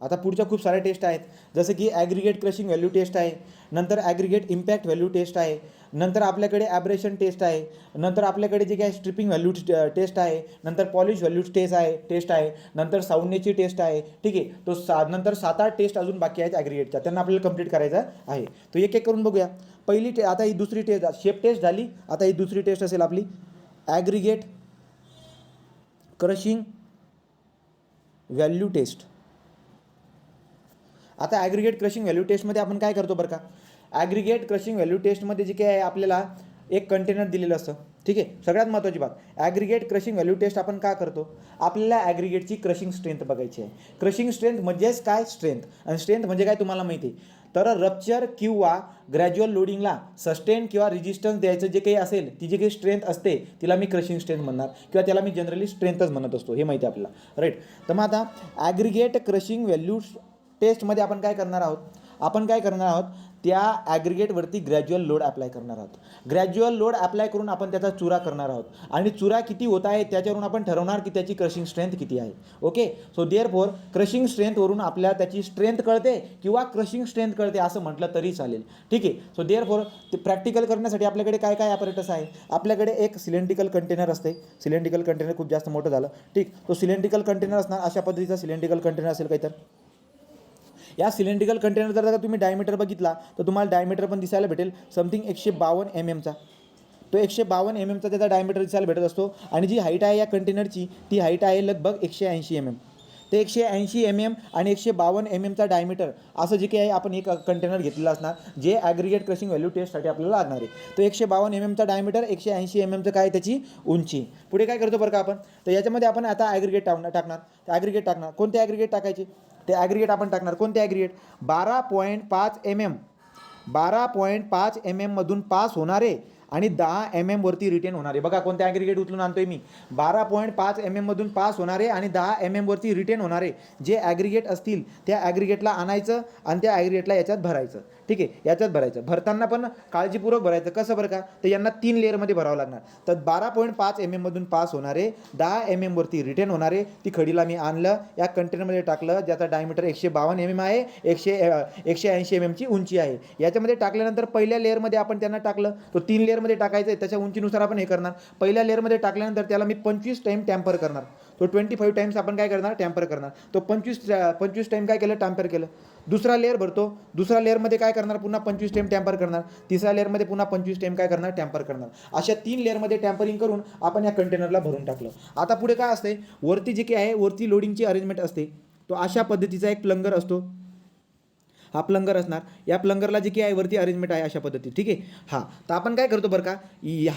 आता पुढच्या खूप साऱ्या टेस्ट आहेत, जसं की ॲग्रिगेट क्रशिंग व्हॅल्यू टेस्ट आहे, नंतर ॲग्रिगेट इम्पॅक्ट व्हॅल्यू टेस्ट आहे, नंतर आपल्याकडे ॲब्रेशन टेस्ट आहे, नंतर आपल्याकडे जे काय स्ट्रिपिंग व्हॅल्यू टेस्ट आहे, नंतर पॉलिश व्हॅल्यू टेस्ट आहे, नंतर साऊंडनेसची टेस्ट आहे. ठीक आहे, तो नंतर 7-8 टेस्ट अजून बाकी आहेत ॲग्रिगेटच्या, त्यांना आपल्याला कंप्लीट करायचं आहे. तो एक एक करून बघूया. आता ही दुसरी टेस्ट शेप टेस्ट झाली. आता ही दुसरी टेस्ट असेल आपली ॲग्रिगेट क्रशिंग व्हॅल्यू टेस्ट. आता ॲग्रिगेट क्रशिंग व्हॅल्यू टेस्टमध्ये आपण काय करतो बरं का, ॲग्रिगेट क्रशिंग व्हॅल्यू टेस्टमध्ये जे काय आहे आपल्याला एक कंटेनर दिलेलं असतं. ठीक आहे, सगळ्यात महत्त्वाची बात, ॲग्रिगेट क्रशिंग व्हॅल्यू टेस्ट आपण का करतो, आपल्याला ॲग्रिगेटची क्रशिंग स्ट्रेंथ बघायची आहे. क्रशिंग स्ट्रेंथ म्हणजेच काय, स्ट्रेंथ. आणि स्ट्रेंथ म्हणजे काय तुम्हाला माहिती आहे, तर रप्चर किंवा ग्रॅज्युअल लोडिंगला सस्टेन किंवा रेजिस्टन्स द्यायचं जे काही असेल, ती जी काही स्ट्रेंथ असते तिला मी क्रशिंग स्ट्रेंथ म्हणणार, किंवा त्याला मी जनरली स्ट्रेंथच म्हणत असतो, हे माहिती आहे आपल्याला, राईट. तर मग आता ॲग्रिगेट क्रशिंग व्हॅल्यू टेस्टमध्ये आपण काय करणार आहोत, त्या ॲग्रिगेटवरती ग्रॅज्युअल लोड अप्लाय करणार आहोत. ग्रॅज्युअल लोड अप्लाय करून आपण त्याचा चुरा करणार आहोत, आणि चुरा किती होत आहे त्याच्यावरून आपण ठरवणार की त्याची क्रशिंग स्ट्रेंथ किती आहे. ओके, सो देअरफॉर क्रशिंग स्ट्रेंथवरून आपल्याला त्याची स्ट्रेंथ कळते किंवा क्रशिंग स्ट्रेंथ कळते असं म्हटलं तरी चालेल. ठीक आहे, सो देअरफॉर ते प्रॅक्टिकल करण्यासाठी आपल्याकडे काय काय ॲपरेटस आहे. आपल्याकडे एक सिलेंड्रिकल कंटेनर असते. सिलेंड्रिकल कंटेनर खूप जास्त मोठं झालं. ठीक, तो सिलेंड्रिकल कंटेनर असणार, अशा पद्धतीचा सिलेंड्रिकल कंटेनर असेल काही. तर या सिलेंड्रिकल कंटेनर जर तुम्ही डायमीटर बघितला तर तुम्हाला डायमीटर पण दिसायला भेटेल समथिंग 152 mm. तो 152 mm त्याचा डायमीटर दिसायला भेटत असतो. आणि जी हाईट आहे या कंटेनरची, ती हाईट आहे लगभग 180 mm. ते 180 mm आणि 152 mm डायमीटर असं जे काही आहे आपण एक कंटेनर घेतलेलं असणार, जे ॲग्रिगेट क्रशिंग व्हॅल्यू टेस्टसाठी आपल्याला लागणार आहे. तो 152 mm डायमीटर, 180 mm काय त्याची उंची. पुढे काय करतो बरं का आपण, तर याच्यामध्ये आपण आता ॲग्रिगेट टाकणार. कोणते ॲग्रिगेट टाकायचे, ते ॲग्रिगेट आपण टाकणार. कोणते ॲग्रिगेट, 12.5 mm मधून पास होणारे आणि 10 mm वरती रिटेन होणारे. बघा कोणते ॲग्रिगेट उचलून आणतोय मी, 12.5 mm मधून पास होणारे आणि 10 mm वरती रिटेन होणारे जे ॲग्रिगेट असतील त्या ॲग्रिगेटला आणायचं आणि त्या ॲग्रिगेटला याच्यात भरायचं. ठीक आहे, याच्यात भरायचं. भरताना पण काळजीपूर्वक भरायचं. कसं बरं का, तर यांना 3 लेअरमध्ये भरावं लागणार. तर 12.5 mm मधून पास होणारे, 10 mm वरती रिटेन होणारे, ती खडीला मी आणलं, या कंटेनरमध्ये टाकलं, ज्याचा डायमीटर 152 mm आहे, 180 mm ची उंची आहे. याच्यामध्ये टाकल्यानंतर पहिल्या लेअरमध्ये आपण त्यांना टाकलं, तो 3 लेअरमध्ये टाकायचं आहे, त्याच्या उंचीनुसार आपण हे करणार. पहिल्या लेअरमध्ये टाकल्यानंतर त्याला मी 25 टाईम टॅम्पर करणार. तो 25 टाईम्स आपण काय करणार, टॅम्पर करणार. तो 25 टाईम काय केलं, टॅम्पर केलं. दुसरा लेअर भरतो, दुसरा लेअरमध्ये काय करणार, पुन्हा 25 टाईम टॅम्पर करणार. तिसऱ्या लेअरमध्ये पुन्हा 25 टाईम काय करणार, टॅम्पर करणार. अशा 3 लेअरमध्ये टॅम्परिंग करून आपण या कंटेनरला भरून टाकलं. आता पुढे काय असते, वरती जे काही आहे, वरती लोडिंगची अरेंजमेंट असते. तो अशा पद्धतीचा एक प्लंगर असतो, हा प्लंगर असणार. या प्लंगरला जे काही आहे वरती अरेंजमेंट आहे अशा पद्धती. ठीक आहे, हां. तर आपण काय करतो बरं का,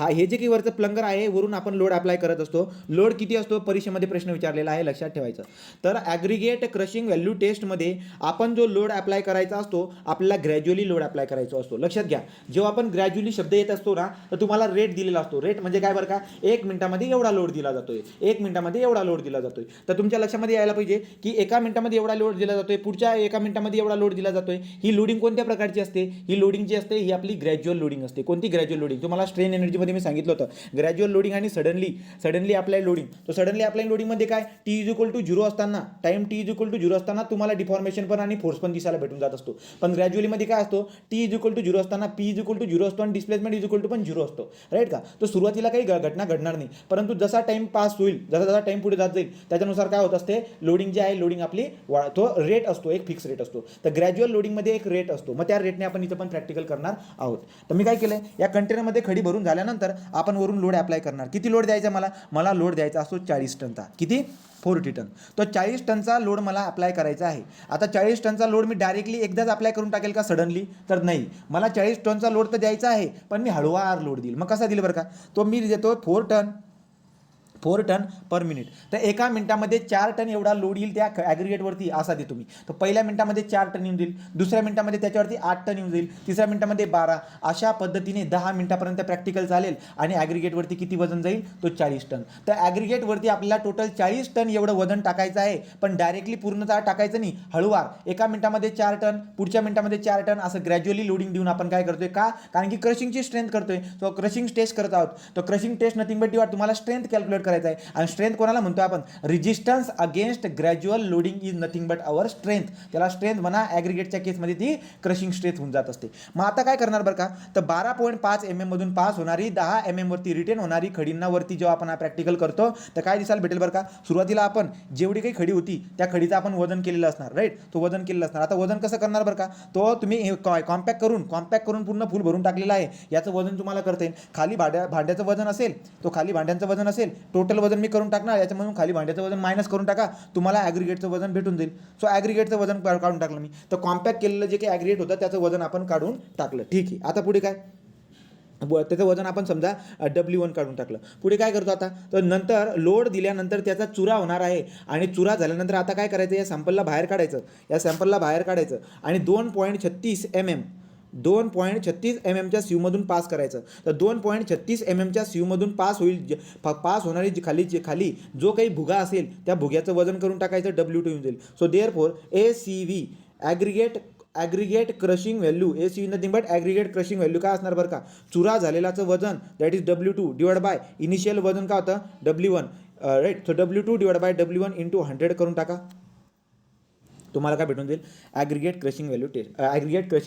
हे जे काही वरचं प्लंगर आहे, वरून आपण लोड अप्लाय करत असतो. लोड किती असतो, परीक्षेमध्ये प्रश्न विचारलेला आहे, लक्षात ठेवायचं. तर ॲग्रिगेट क्रशिंग व्हॅल्यू टेस्टमध्ये आपण जो लोड अप्लाय करायचा असतो, आपल्याला ग्रॅज्युअली लोड अप्लाय करायचा असतो. लक्षात घ्या, जेव्हा आपण ग्रॅज्युअली शब्द येत असतो ना, तर तुम्हाला रेट दिलेला असतो. रेट म्हणजे काय बरं का, 1 मिनिटामध्ये एवढा लोड दिला जातोय, 1 मिनिटामध्ये एवढा लोड दिला जातोय. तर तुमच्या लक्षामध्ये यायला पाहिजे की 1 मिनिटामध्ये एवढा लोड दिला जातोय, पुढच्या 1 मिनिटामध्ये एवढा लोड दिला जातोय. ही लोडिंग कोणत्या प्रकारची असते, ही लोडिंग जी असते ही आपली ग्रॅज्युअल लोडिंग असते. कोणती ग्रॅज्युअल लोडिंग, तुम्हाला स्ट्रेन एनर्जीमध्ये मी सांगितलं होतं, ग्रॅज्युअल लोडिंग आणि सडनली अप्लाय लोडिंग. तो सडनली अप्लाय लोडिंगमध्ये काय, T=0 असताना, टाइम T=0 असताना तुम्हाला डिफॉर्मेशन पण आणि फोर्स पण दिसायला भेटून जात असतो. पण ग्रॅज्युअलीमध्ये काय असतो, T=0 असताना P=0 असतो आणि डिस्प्लेसमेंट पण 0 असतो, राईट का. तो सुरुवातीला काही घटना घडणार नाही, परंतु जसा टाइम पास होईल, जसा टाइम पुढे जात जाईल, त्याच्यानुसार काय होत असते, लोडिंग जी आहे, लोडिंग आपली तो रेट असतो, एक फिक्स रेट असतो. तर ग्रॅज्युअल लोडिंगमध्ये एक रेट असतो, मग त्या रेटने आपण इथं पण प्रॅक्टिकल करणार आहोत. तर मी काय केलंय, या कंटेनरमध्ये खडी भरून झाल्यानंतर आपण वरून लोड अप्लाय करणार. किती लोड द्यायचा मला लोड द्यायचा असतो 40 टनचा. किती, 40 टन. तो 40 टनचा लोड मला अप्लाय करायचा आहे. आता 40 टनचा लोड मी डायरेक्टली एकदाच अप्लाय करून टाकेल का सडनली, तर नाही. मला 40 टनचा लोड तर द्यायचा आहे, पण मी हळूवार लोड देईल. मग कसा देईल बरं का, तो मी देतो 4 टन पर मिनिट. तर 1 मिनिटामध्ये 4 टन एवढा लोड येईल त्या ॲग्रिगेटवरती, असा देतो मी. तर पहिल्या मिनिटामध्ये 4 टन येऊन जाईल, दुसऱ्या मिनिटामध्ये त्याच्यावरती 8 टन येऊन जाईल, तिसऱ्या मिनिटामध्ये 12. अशा पद्धतीने 10 मिनिटापर्यंत प्रॅक्टिकल चालेल. आणि ॲग्रिगेटवरती किती वजन जाईल, तो 40 टन. तर ॲग्रिगेटवरती आपल्याला टोटल 40 टन एवढं वजन टाकायचं आहे, पण डायरेक्टली पूर्णतः टाकायचं नाही, हळूवार. 1 मिनिटामध्ये 4 टन, पुढच्या मिनिटामध्ये 4 टन, असं ग्रॅज्युअली लोडिंग देऊन आपण काय करतोय, कारण की क्रशिंगची स्ट्रेंथ करतोय. तो क्रशिंग टेस्ट करत आहोत. तर क्रशिंग टेस्ट नथिंग बट तुम्हाला स्ट्रेंथ कॅल्क्युलेट करायचा आहे. आणि स्ट्रेंथ कोणाला म्हणतो आपण? Resistance against gradual loading is nothing but our strength. त्याला स्ट्रेंथ म्हणा. ॲग्रिगेटच्या केसमध्ये ती क्रशिंग स्ट्रेंथ होऊन जात असते. मग आता काय करणार बरं का, तर 12.5 mm मधून पास होणारी 10 mm वरती रिटेन होणारी खडींनावरती जेव्हा आपण हा प्रॅक्टिकल करतो तर काय दिसायला भेटेल बरं का, सुरुवातीला आपण जेवढी काही खडी होती त्या खडीचं आपण वजन केलेलं असणार, राईट. तो वजन केलेलं असणार. आता वजन कसं करणार बरं का, तो तुम्ही कॉम्पॅक्ट करून पूर्ण फुल भरून टाकलेला आहे. याचं वजन तुम्हाला करता येईल. खाली भांड्याचं वजन असेल, तो खाली भांड्यांचं वजन असेल, टोटल वजन मी करून टाकणार. याच्यामधून खाली भांड्याचं वजन मायनस करून टाका, तुम्हाला ॲग्रिगेटचं वजन भेटून जाईल. सो ॲग्रिगेटचं वजन काढून टाकलं मी. तर कॉम्पॅक्ट केलेलं जे काही ॲग्रिगेट होतं त्याचं वजन आपण काढून टाकलं. ठीक आहे. आता पुढे काय, त्याचं वजन आपण समजा W1 काढून टाकलं. पुढे काय करतो आता, तर नंतर लोड दिल्यानंतर त्याचा चुरा होणार आहे. आणि चुरा झाल्यानंतर आता काय करायचं, या सॅम्पलला बाहेर काढायचं आणि 2.36 mm सीवमधून पास करायचं. तर 2.36 mm सीवमधून पास होणारी खाली जो काही भुगा असेल त्या भुग्याचं वजन करून टाकायचं, W2 येऊन जाईल. So therefore ACV aggregate crushing value, ACV nothing but aggregate crushing value काय असणार बरं का, चुरा झालेलाचं वजन that is W2 divide by initial वजन काय होतं W1, right. So W2 divide by W1 into 100 करून टाका. तुम्हाला काय भेटून जाईल, ॲग्रिगेट क्रशिंग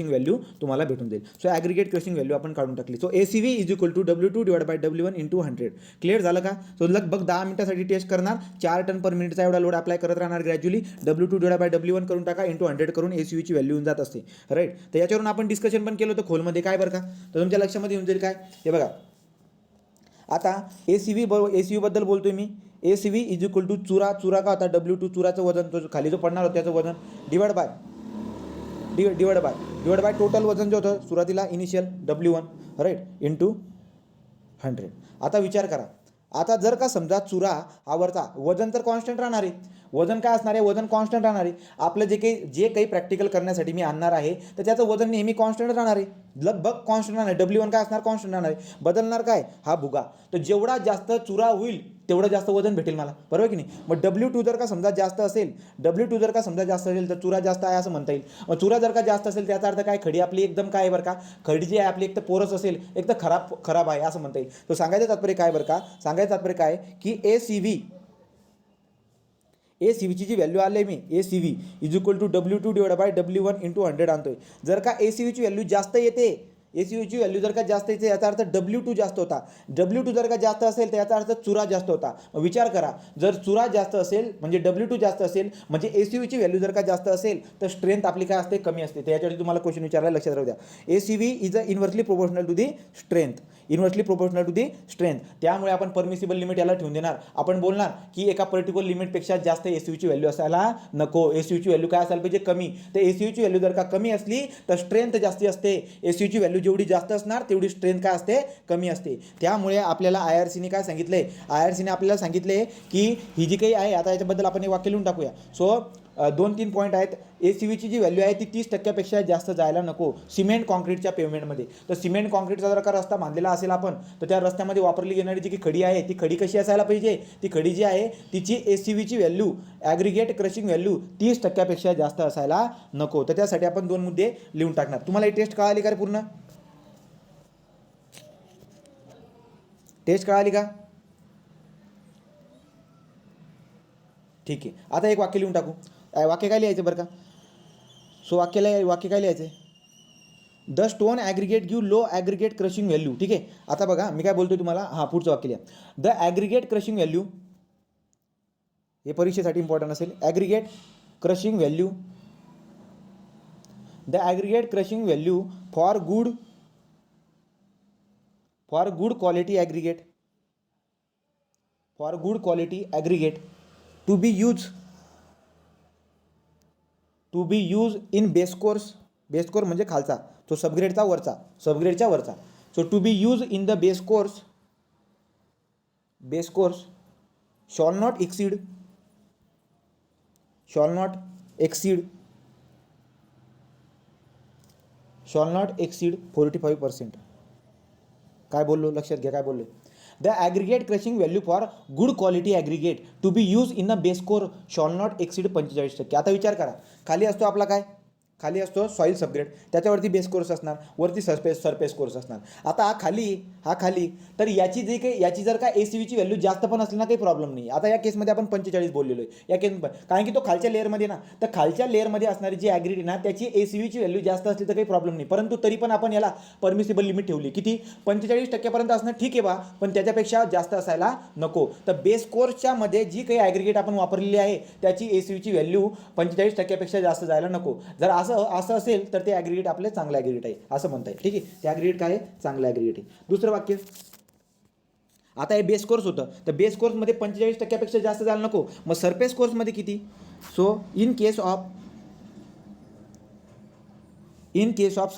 व्हॅल्यू तुम्हाला भेटून जाईल. सो ॲग्रिगेट क्रशिंग व्हॅल्यू आपण काढून टाकली. So ACV is equal to W2 divide by W1 into 100. Clear झालं का. सो लगभग 10 मिनिटासाठी टेस्ट करणार. 4 टन पर मिनिटचा एवढा लोड अप्लाय करत राहणार gradually. W2 divide by W1 करून टाका, इंटू 100 करून ACVची व्हॅल्यू येऊन जात असते, राईट. तर याच्यावरून आपण डिस्कशन पण केलं होतं खोलमध्ये. काय बरं का, तर तुमच्या लक्षामध्ये येऊन जाईल काय, हे बघा. आता ACV बद्दल बोलतोय मी. ACV इज इक्वल टू चुरा का होता W2, चुराचं वजन, तो खाली जो पडणार होता त्याचं वजन डिवाइड बाय टोटल वजन जे होतं सुरुवातीला इनिशियल W1, राईट, इंटू 100. आता विचार करा, आता जर का समजा चुरा आवरता, वजन तर कॉन्स्टंट राहणार आहे. वजन काय असणार आहे, वजन कॉन्स्टंट राहणार आहे. आपलं जे काही प्रॅक्टिकल करण्यासाठी मी आणणार आहे तर त्याचं वजन नेहमी कॉन्स्टंट राहणार आहे, लगभग कॉन्स्टंट राहणार आहे. W1 काय असणार, कॉन्स्टंट राहणार आहे. बदलणार काय, हा भुगा. तर जेवढा जास्त चुरा होईल तेवढं जास्त वजन भेटेल मला, बरोबर की नाही. मग W2 जर का समजा जास्त असेल तर चुरा जास्त आहे असं म्हणता येईल. मग चुरा जर का जास्त असेल त्याचा अर्थ काय, खडी आपली एकदम काय बरं का, खडी जी आहे आपली एक तर पोरस असेल, एक तर खराब आहे असं म्हणता येईल. तो सांगायचं तात्पर्य काय बरं का, काय की ACVची जी व्हॅल्यू आली मी, ACV is equal to W2 divide by W1 into 100 आणतोय. जर का ACVची व्हॅल्यू जास्त येते, ACVची व्हॅल्यू जर का जास्त येते याचा अर्थ W2 जास्त होता. W2 जर का जास्त असेल तर याचा अर्थ चुरा जास्त होता. विचार करा, जर चुरा जास्त असेल म्हणजे W2 जास्त असेल म्हणजे ACVची व्हॅल्यू जर का जास्त असेल तर स्ट्रेंथ आपली काय असते, कमी असते. त्याच्यासाठी तुम्हाला क्वेश्चन विचारायला लक्षात राहू द्या. ACV is inversely proportional to the strength. त्यामुळे आपण परमिसिबल लिमिट याला ठेवून देणार. आपण बोलणार की एका पर्टिक्युलर लिमिटपेक्षा जास्त ACVची व्हॅल्यू असायला नको. ACVची व्हॅल्यू काय असायला पाहिजे, कमी. तर ACVची व्हॅल्यू जर का कमी असली तर स्ट्रेंथ जास्ती असते. ACVची व्हॅल्यू जेवढी जास्त असणार तेवढी स्ट्रेंथ काय असते, कमी असते. त्यामुळे आपल्याला IRCने काय सांगितले, IRCने आपल्याला सांगितले की ही जी काही आहे, आता याच्याबद्दल आपण एक वाक्य लिहून टाकूया. सो 2-3 पॉईंट आहेत. ACVची जी व्हॅल्यू आहे ती 30% जास्त जायला नको सिमेंट कॉन्क्रीटच्या पेमेंटमध्ये. तर सिमेंट कॉन्क्रीटचा जर का रस्ता बांधलेला असेल आपण तर त्या रस्त्यामध्ये वापरली येणारी जी खडी आहे ती खडी कशी असायला पाहिजे, ती खडी जी आहे तिची ACVची व्हॅल्यू, ॲग्रिगेट क्रशिंग व्हॅल्यू 30% जास्त असायला नको. तर त्यासाठी आपण 2 मुद्दे लिहून टाकणार. तुम्हाला ही टेस्ट कळाली का रे पूर्ण, टेस्ट कळाली का, ठीक आहे. आता एक वाक्य लिहून टाकू. वाक्य काय लिहायचं बरं का, सो वाक्य काय लिहायचं, the stone aggregate give low aggregate crushing value. ठीक आहे. आता बघा मी काय बोलतोय तुम्हाला, हां पुढचं वाक्य लिहा. द ॲग्रिगेट क्रशिंग व्हॅल्यू, हे परीक्षेसाठी इम्पॉर्टंट असेल. Aggregate crushing value, the aggregate crushing value for good quality aggregate to be use in base course म्हणजे खालचा, तो सबग्रेडच्या वरचा. So to be use in the base course shall not exceed 45%. काय बोललो, लक्षात घ्या काय बोललो. The aggregate crushing value for good quality aggregate to be use in a base core shall not exceed 45%. आता विचार करा, खाली असतो आपला काय खाली असतो सॉईल सबग्रेड, त्याच्यावरती बेस कोर्स असणार, वरती सरफेस कोर्स असणार. आता हा खाली तर याची जी काही याची जर का ACVची व्हॅल्यू जास्त पण असली ना काही प्रॉब्लेम नाही. आता या केसमध्ये आपण 45 बोललेलो आहे या केस, कारण की तो खालच्या लेअरमध्ये ना, तर खालच्या लेअरमध्ये असणारी जी ॲग्रीड ना त्याची ACVची व्हॅल्यू जास्त असली तर काही प्रॉब्लेम नाही, परंतु तरी पण आपण याला परमिसिबल लिमिट ठेवली किती, 45% असणं ठीक आहे बा, पण त्याच्यापेक्षा जास्त असायला नको. तर बेस कोर्सच्या मध्ये जी काही ॲग्रिगेट आपण वापरलेली आहे त्याची ACVची व्हॅल्यू 45%पेक्षा जास्त जायला नको. जर असं असेल तर ते ॲग्रिगेट आपले चांगलं ॲग्रिगेट आहे असं म्हणता येईल. ठीक आहे, ते ॲग्रिगेट काय आहे, चांगलं ॲग्रिगेट आहे. दुसरं वाक्य, आता हे बेस कोर्स होतं, तर बेस कोर्समध्ये 45%पेक्षा जास्त जायला नको, मग सरफेस कोर्समध्ये किती. So in case of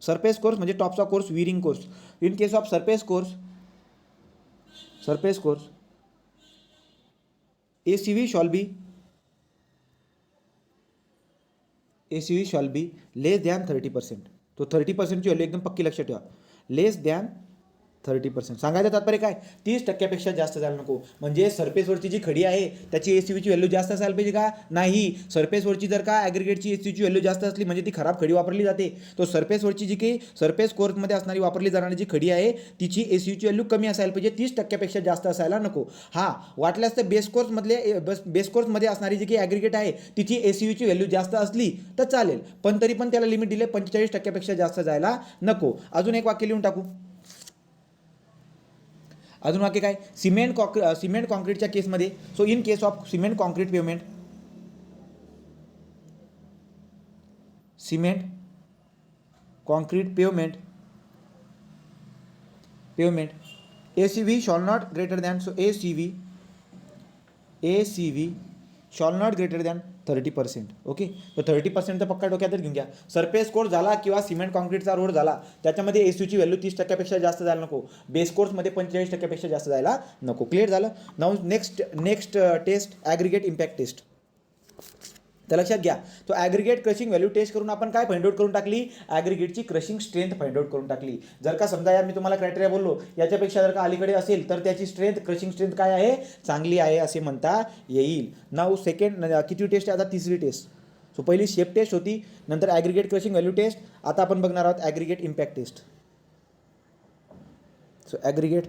surface course म्हणजे टॉपचा course, wearing course. In case of surface course ACV shall be less than 30%. तो 30%ची व्हॅल्यू एकदम पक्की लक्षात ठेवा, लेस दॅन 30%. सांगायचं तात्पर्य काय, 30%पेक्षा जास्त जायला नको. म्हणजे सरफेसवरची जी खडी आहे त्याची ACVची व्हॅल्यू जास्त असायला पाहिजे का, नाही. सरफेसवरची जर का ॲग्रिगेटची ACVची व्हॅल्यू जास्त असली म्हणजे ती खराब खडी वापरली जाते. तो सरफेसवरची जी काही सरफेस कोर्समध्ये असणारी वापरली जाणारी जी खडी आहे तिची ACVची व्हॅल्यू कमी असायला पाहिजे, 30%पेक्षा जास्त असायला नको. हां, वाटल्यास तर बेस कोर्समध्ये असणारी जी काही ॲग्रिगेट आहे तिची ACVची व्हॅल्यू जास्त असली तर चालेल, पण तरी पण त्याला लिमिट दिले 45%पेक्षा जास्त जायला नको. अजून एक वाक्य लिहून टाकू. अजून वाक्य काय, सिमेंट कॉन्क्रीटच्या केसमध्ये. So in case of cement concrete pavement ACV shawl not greater than, so ACV shawl not greater than 30%. Okay, तर 30% तर पक्का डोक्यातच घेऊन घ्या. सरफेस कोर्स झाला किंवा सिमेंट कॉन्क्रीटचा रोड झाला त्याच्यामध्ये ACVची व्हॅल्यू 30%पेक्षा जास्त जायला नको, बेस कोर्समध्ये 45%पेक्षा जास्त जायला नको. क्लिअर झालं. Now next test, aggregate impact test. तर लक्षात घ्या, तो ॲग्रिगेट क्रशिंग व्हॅल्यू टेस्ट करून आपण काय फाइंड आउट करून टाकली, ॲग्रिगेटची क्रशिंग स्ट्रेंथ फाइंड आउट करून टाकली. जर का समजा यार मी तुम्हाला क्रायटेरिया बोललो याच्यापेक्षा जर का अलीकडे असेल तर त्याची क्रशिंग स्ट्रेंथ काय आहे, चांगली आहे असे म्हणता येईल. नाऊ सेकंड किती टेस्ट आहे आता, तिसरी टेस्ट. सो पहिली शेप टेस्ट होती, नंतर ॲग्रिगेट क्रशिंग व्हॅल्यू टेस्ट, आता आपण बघणार आहोत aggregate impact test. So aggregate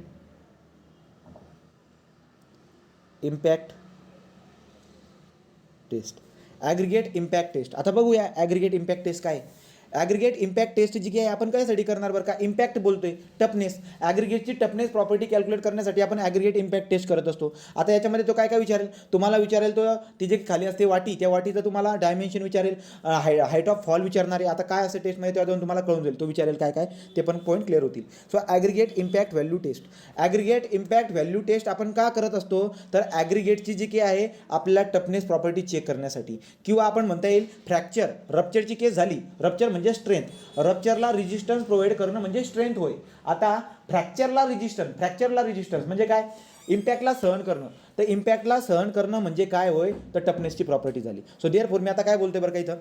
impact test. आता बघूया ॲग्रिगेट इम्पॅक्ट टेस्ट काय. ॲग्रिगेट इम्पॅक्ट टेस्ट जी आहे आपण कायसाठी करणार बरं का, इम्पॅक्ट बोलतोय, टफनेस, ॲग्रिगेटची टफनेस प्रॉपर्टी कॅल्क्युलेट करण्यासाठी आपण ॲग्रिगेट इम्पॅक्ट टेस्ट करत असतो. आता याच्यामध्ये तो काय विचारेल, तुम्हाला विचारेल तो ती जे खाली असते वाटी, त्या वाटीचं तुम्हाला डायमेन्शन विचारेल, हाईट ऑफ फॉल विचारणार आहे. आता काय असते टेस्टमध्ये तेव्हा जाऊन तुम्हाला कळून जाईल, तो विचारेल काय ते पण पॉईंट क्लिअर होतील. So aggregate impact value test आपण का करत असतो, तर ॲग्रिगेटची जी काही आहे आपल्याला टफनेस प्रॉपर्टी चेक करण्यासाठी, किंवा आपण म्हणता येईल रप्चरची केस झाली, रप्चर म्हणजे स्ट्रेंथ, रप्चरला रेजिस्टन्स प्रोव्हाइड करणं म्हणजे स्ट्रेंथ होय. आता फ्रॅक्चरला रेजिस्टन्स म्हणजे काय, इम्पॅक्टला सहन करणं, तर इम्पॅक्टला सहन करणं म्हणजे काय होय, तर टफनेसची प्रॉपर्टी झाली. सो देअरफॉर मी आता काय बोलतोय बरं का इथं,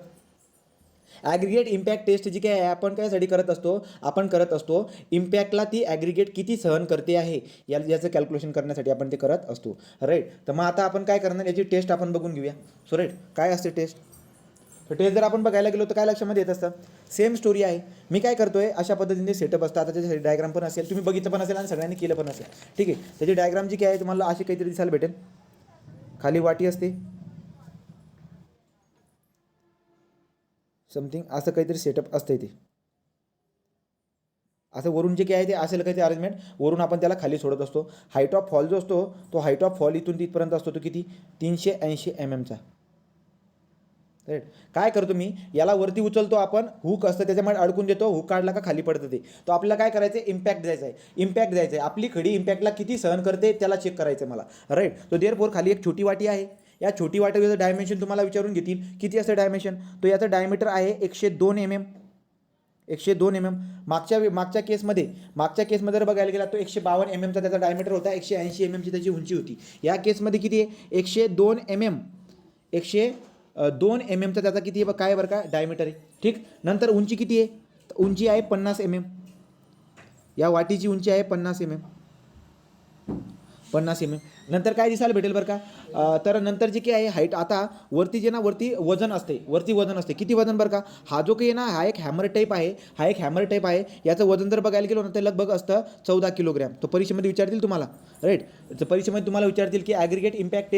ॲग्रिगेट इम्पॅक्ट टेस्ट जी काय आहे आपण कायसाठी करत असतो, इम्पॅक्टला ती ॲग्रिगेट किती सहन करते आहे याचं कॅल्क्युलेशन करण्यासाठी आपण ते करत असतो. राईट, तर मग आता आपण काय करणार, याची टेस्ट आपण बघून घेऊया. सो राईट, काय असते टेस्ट. तर टेस्ट जर आपण बघायला गेलो तर काय लक्षामध्ये येत असतं, सेम स्टोरी आहे. मी काय करतोय, अशा पद्धतीने सेटअप असतं. आता त्याच्यासाठी डायग्राम पण असेल, तुम्ही बघितलं पण असेल आणि सगळ्यांनी केलं पण असेल. ठीक आहे, त्याची डायग्राम जी काय आहे तुम्हाला अशी काहीतरी दिसायला भेटेल. खाली वाटी असते, समथिंग असं काहीतरी सेटअप असतं ते, असं वरून जे काय आहे ते असेल काहीतरी अरेंजमेंट, वरून आपण त्याला खाली सोडत असतो. हाईट ऑफ फॉल जो असतो तो हाईट ऑफ फॉल इथून तिथपर्यंत असतो, तो किती, 380 mm. राईट, काय करतो मी, याला वरती उचलतो आपण, हुक असतं त्याच्यामध्ये अडकून देतो, हुक काढला का खाली पडतं ते. तो आपल्याला काय करायचं, इम्पॅक्ट द्यायचा आहे. आपली खडी इम्पॅक्टला किती सहन करते त्याला चेक करायचं आहे मला. राईट, तो देअरफॉर खाली एक छोटी वाटी आहे. या छोटी वाटीचं डायमेन्शन तुम्हाला विचारून घेतील, किती असतं डायमेन्शन, तो याचं डायमीटर आहे 102 mm. मागच्या केसमध्ये जर बघायला गेला तो 152 mm त्याचा डायमीटर होता, 180 mm त्याची उंची होती. या केसमध्ये किती आहे, 102 mm त्याचा किती आहे काय बरं का डायमीटर आहे. ठीक, नंतर उंची किती आहे, उंची आहे 50 mm. या वाटीची उंची आहे 50 mm. नंतर काय दिसायला भेटेल बरं का, तर नंतर जे काही आहे हाईट, आता वरती जे ना वरती वजन असते, किती वजन बरं का, हा जो काही आहे ना हा एक हॅमर टाईप आहे, याचं वजन जर बघायला गेलो ना तर लगभग असतं 14 किलोग्रॅम. तो परीक्षेमध्ये विचारतील तुम्हाला, राईट. तर परीक्षेमध्ये तुम्हाला विचारतील की ॲग्रिगेट इम्पॅक्ट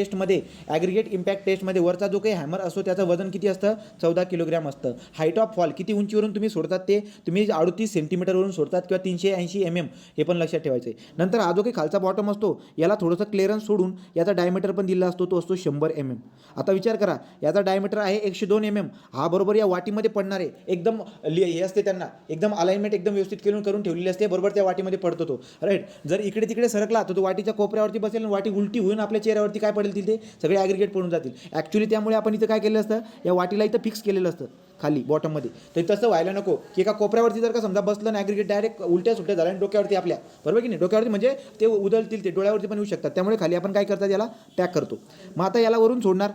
टेस्टमध्ये वरचा जो काही हॅमर असतो त्याचं वजन किती असतं, 14 किलोग्रॅम असतं. हाईट ऑफ फॉल, किती उंचीवरून तुम्ही सोडतात ते तुम्ही 38 सेंटीमीटरवरून सोडतात किंवा 380 mm, हे पण लक्षात ठेवायचं आहे. नंतर हा जो काही खालचा बॉटम असतो याला थोडंसं क्लिअरन्स सोडून याचा डायमीटर पण दिला असतो, तो असतो 100 mm. आता विचार करा, याचा डायमीटर आहे 102 mm, हा बरोबर या वाटीमध्ये पडणार आहे, एकदम हे असते त्यांना एकदम अलाइनमेंट एकदम व्यवस्थित करून ठेवलेली असते, बरोबर त्या वाटीमध्ये पडतो तो, राईट. जर इकडे तिकडे सरकला तर तो वाटीच्या कोपऱ्यावरती बसेल आणि वाटी उलटी होऊन आपल्या चेहऱ्यावरती काय पडेल, तिथे सगळे ॲग्रिगेट पडून जातील. ॲक्च्युली त्यामुळे आपण इथं काय केलं असतं, या वाटीला इथं फिक्स केलेलं असतं खाली बॉटममध्ये. तर तसं व्हायला नको की एका कोपऱ्यावरती जर का समजा बसलं ना ॲग्रिगेट डायरेक्ट उलट्या सुट्ट्या झाल्या आणि डोक्यावरती आपल्या, बरोबर की नाही, डोक्यावरती म्हणजे ते उदळतील, ते डोळ्यावरती पण येऊ शकतात. त्यामुळे खाली आपण काय करतात, याला टॅग करतो. मग आता याला वरून सोडणार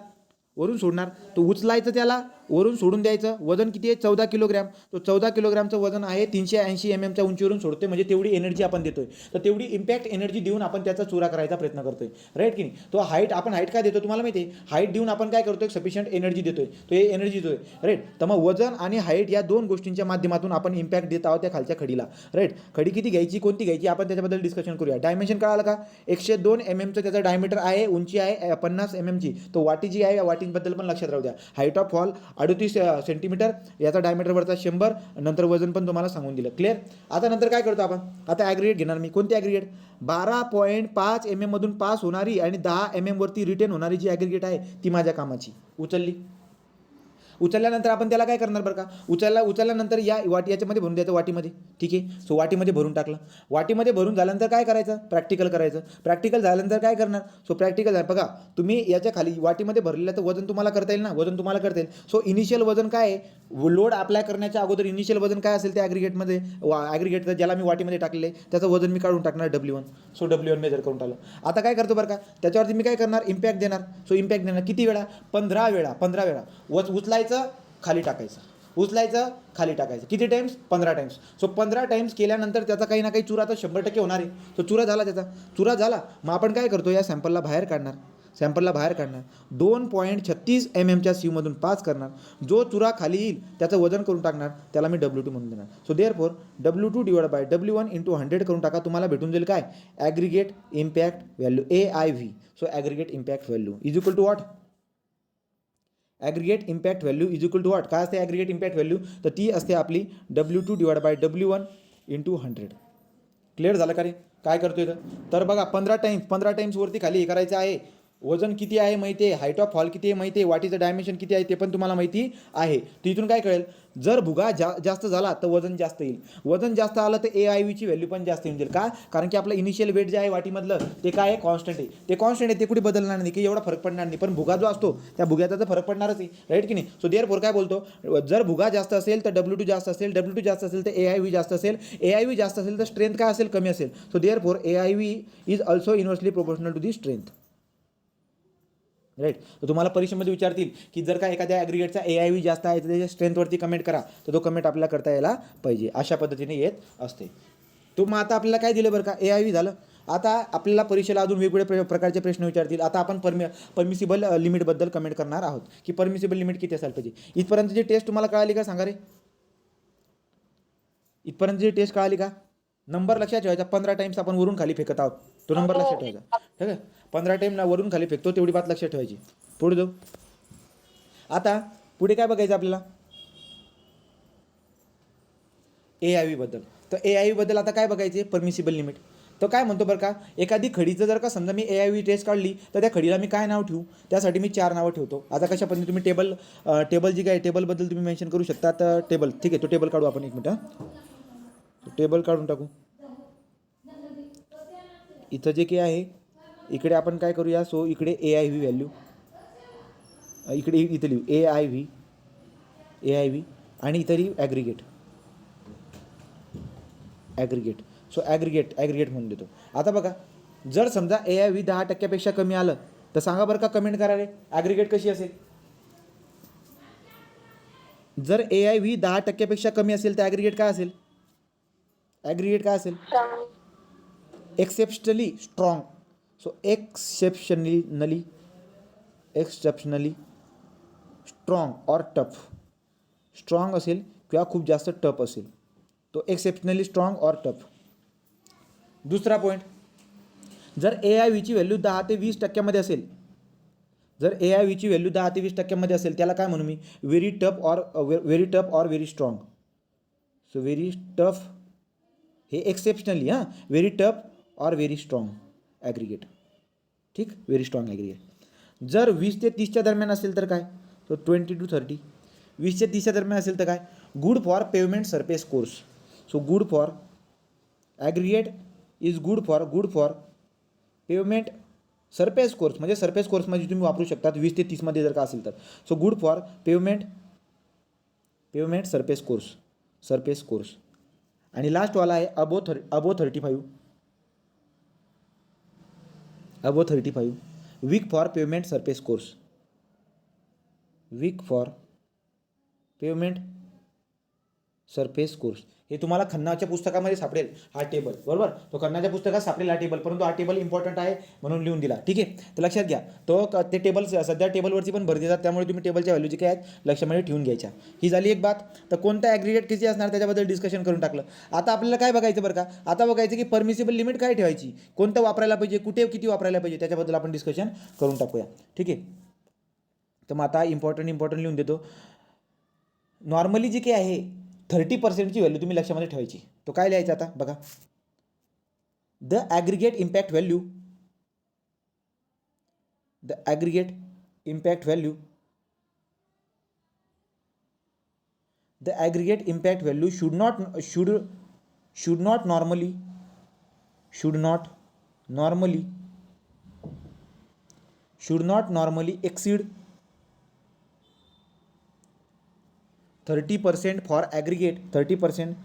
तो उचलायचं, त्याला वरून सोडून द्यायचं. वजन किती आहे, 14 किलोग्रॅम. तो 14 किलोग्रॅमचं वजन आहे, 380 mm च्या उंचीवरून सोडतोय, म्हणजे तेवढी एनर्जी आपण देतोय. तर तेवढी इम्पॅक्ट एनर्जी देऊन आपण त्याचा चुरा करायचा प्रयत्न करतोय, राईट की नाही. तो आपण हाईट काय देतो तुम्हाला माहिती आहे, हाईट देऊन आपण काय करतोय, सफिशियंट एनर्जी देतोय, तो एनर्जी देतोय, राईट. तर मग वजन आणि हाईट या दोन गोष्टींच्या माध्यमातून आपण इम्पॅक्ट देत आहोत त्या खालच्या खडीला, राईट. खडी किती घ्यायची, कोणती घ्यायची, आपण त्याच्याबद्दल डिस्कशन करूया. डायमेन्शन कळालं का, 102 mm त्याचा डायमीटर आहे, उंची आहे 50 mm ची. तो वाटी जी आहे या वाटींबद्दल पण लक्षात राहू द्या. हाईट ऑफ फॉल 38 सेंटीमीटर, याचा डायमीटर वरचा 100, नंतर वजन पण तुम्हाला सांगून दिलं, क्लिअर. आता नंतर काय करतो आपण, आता ॲग्रिगेट घेणार मी. कोणती ॲग्रिगेट, 12.5 mm मधून पास होणारी आणि 10 mm वरती रिटेन होणारी जी ॲग्रिगेट आहे ती माझ्या कामाची. उचलल्यानंतर आपण त्याला काय करणार बरं का, उचलल्यानंतर याच्यामध्ये भरून द्यायचं, वाटीमध्ये, ठीक आहे. सो वाटीमध्ये भरून टाकलं. वाटीमध्ये भरून झाल्यानंतर काय करायचं, प्रॅक्टिकल करायचं. प्रॅक्टिकल झाल्यानंतर काय करणार, सो प्रॅक्टिकल बघा तुम्ही याच्या खाली वाटीमध्ये भरलेलं तर वजन तुम्हाला करता येईल ना, सो इनिशियल वजन काय आहे, लोड अप्लाय करण्याच्या अगोदर इनिशियल वजन काय असेल त्या ॲग्रिगेटमध्ये, ॲग्रिगेट ज्याला मी वाटीमध्ये टाकलेलं आहे त्याचं वजन मी काढून टाकणार W1. सो W1 मेजर करून टाकलं. आता काय करतो बरं का, त्याच्यावरती मी काय करणार, इम्पॅक्ट देणार. सो इम्पॅक्ट देणार किती वेळा, 15 वेळा. उचलायचं, खाली टाकायचं, किती टाइम्स, 15 टाइम्स. सो 15 टाइम्स केल्यानंतर त्याचा काही ना काही चुरा तर 100% होणार आहे. तो चुरा झाला. मग आपण काय करतो, या सॅम्पलला बाहेर काढणार. 2.36 mm च्या सीवमधून पास करणार. जो चुरा खाली येईल त्याचं वजन करून टाकणार, त्याला मी W2 म्हणून देणार. So therefore W2 divide by W1 into 100 करून टाका, तुम्हाला भेटून जाईल काय, aggregate impact value AIV. So aggregate impact value is equal to what, aggregate impact value is equal to what, काय असते ॲग्रिगेट इम्पॅक्ट व्हॅल्यू, तर ती असते आपली W2 divide by W1 into 100. Clear झालं का रे, काय करतो इथं, तर बघा 15 टाइम्स वरती खाली हे करायचं आहे. वजन किती आहे माहिती आहे, हाईट ऑफ फॉल किती आहे माहिती आहे, वाटीचं डायमेन्शन किती आहे ते पण तुम्हाला माहिती आहे. तिथून काय कळेल, जर भुगा जास्त झाला तर वजन जास्त येईल, वजन जास्त आलं तर AIVची व्हॅल्यू पण जास्त येऊन जाईल. का, कारण की आपलं इनिशियल वेट जे आहे वाटीमधलं ते काय आहे, कॉन्स्टंट आहे, ते कुठे बदलणार नाही, की एवढा फरक पडणार नाही. पण भुगा जो असतो त्या भुग्याचा तर फरक पडणारच आहे, राईट की नाही. सो देअरफॉर काय बोलतो, जर भुगा जास्त असेल तर W2 जास्त असेल, W2 जास्त असेल तर AIV जास्त असेल, AIV जास्त असेल तर स्ट्रेंथ काय असेल, कमी असेल. So therefore AIV is also inversely proportional to the strength, right. तर तुम्हाला परीक्षेमध्ये विचारतील की जर का एखाद्या ॲग्रिगेटचा AIV जास्त आहे तर त्याच्या स्ट्रेंथवरती कमेंट करा, तर तो कमेंट आपल्याला करता यायला पाहिजे, अशा पद्धतीने येत असते. तो मग आता आपल्याला काय दिलं बरं का, AIV झालं. आता आपल्याला परीक्षेला अजून वेगवेगळ्या प्रकारचे प्रश्न विचारतील. आता आपण परमिसिबल लिमिटबद्दल कमेंट करणार आहोत की परमिसिबल लिमिट किती असायला पाहिजे. इथपर्यंतची टेस्ट तुम्हाला कळाली का, सांगा रे, इथपर्यंतची टेस्ट कळाली का. नंबर लक्षात ठेवायचा, 15 टाइम्स आपण वरून खाली फेकत आहोत, तो नंबर लक्षात ठेवायचा, ठीक आहे. 15 टाइम वरून खाली फेकतो, तेवढी बात लक्षात ठेवायची. पुढे जाऊ. आता पुढे काय बघायचं आपल्याला, AIV बद्दल. तर AIV बद्दल आता काय बघायचे, परमिसिबल लिमिट. तर काय म्हणतो बरं का, एखादी खडीचं जर का समजा मी AIV टेस्ट काढली तर त्या खडीला मी काय नाव ठेवू, त्यासाठी मी 4 नावं ठेवतो. आता कशा पद्धतीने तुम्ही टेबल जी काय टेबलबद्दल तुम्ही मेन्शन करू शकता. तर टेबल, ठीक आहे, तो टेबल काढू आपण, 1 मिनिट, टेबल काढून टाकू. इथं जे काही आहे इकडे आपण काय करूया, सो इकडे AIV व्हॅल्यू, इथं लिहू AIV आणि इथं लिहू ॲग्रिगेट. सो ॲग्रिगेट म्हणून देतो. आता बघा, जर समजा AIV 10% कमी आलं तर सांगा बरं का, कमेंट करा रे, ॲग्रिगेट कशी असेल. जर AIV 10% कमी असेल तर ॲग्रिगेट काय असेल, exceptionally strong. So exceptionally strong और टफ, स्ट्रॉंग असेल किंवा खूप जास्त टफ असेल, तो एक्सेप्शनली स्ट्रॉंग और टफ. दुसरा पॉईंट, जर AIVची व्हॅल्यू 10 ते 20% असेल, जर AIVची व्हॅल्यू 10 ते 20% असेल, त्याला काय म्हणू मी, व्हेरी टफ और very strong. So very tough हे एक्सेप्शनली, व्हेरी टफ और व्हेरी स्ट्रॉंग ॲग्रिगेट. ठीक, व्हेरी स्ट्रॉंग ॲग्रिगेट. जर 20 ते 30च्या दरम्यान असेल तर काय, तो 20 to 30, 20 ते 30च्या दरम्यान असेल तर काय, good for pavement surface course. So good for aggregate is good for pavement surface course, म्हणजे सरफेस कोर्समध्ये तुम्ही वापरू शकतात 20 ते 30मध्ये जर का असेल तर. So good for pavement surface course. आणि लास्टवाला आहे above 35, weak for pavement surface course, weak for pavement surface course. हे तुम्हाला खन्नाच्या पुस्तकामध्ये सापडेल हा टेबल, बरोबर. तो खन्नाच्या पुस्तकात सापडेल हा टेबल, परंतु हा टेबल इम्पॉर्टंट आहे म्हणून लिहून दिला. ठीक आहे, तर लक्षात घ्या. ते टेबल सध्या टेबलवरती पण भर देतात, त्यामुळे तुम्ही टेबलच्या व्हॅल्यू जे काय आहेत लक्षामध्ये ठेवून घ्यायच्या. ही झाली एक बात. तर कोणता ॲग्रिगेट किती असणार त्याच्याबद्दल डिस्कशन करून टाकलं. आता आपल्याला काय बघायचं बरं का, आता बघायचं की परमिसिबल लिमिट काय ठेवायची, कोणतं वापरायला पाहिजे, कुठे किती वापरायला पाहिजे, त्याच्याबद्दल आपण डिस्कशन करून टाकूया. ठीक आहे, तर मग आता इम्पॉर्टंट लिहून देतो. नॉर्मली जी काही आहे 30%ची व्हॅल्यू तुम्ही लक्षामध्ये ठेवायची. तो काय लिहायचं आता बघा, the aggregate impact value should not normally exceed 30% for aggregate, 30%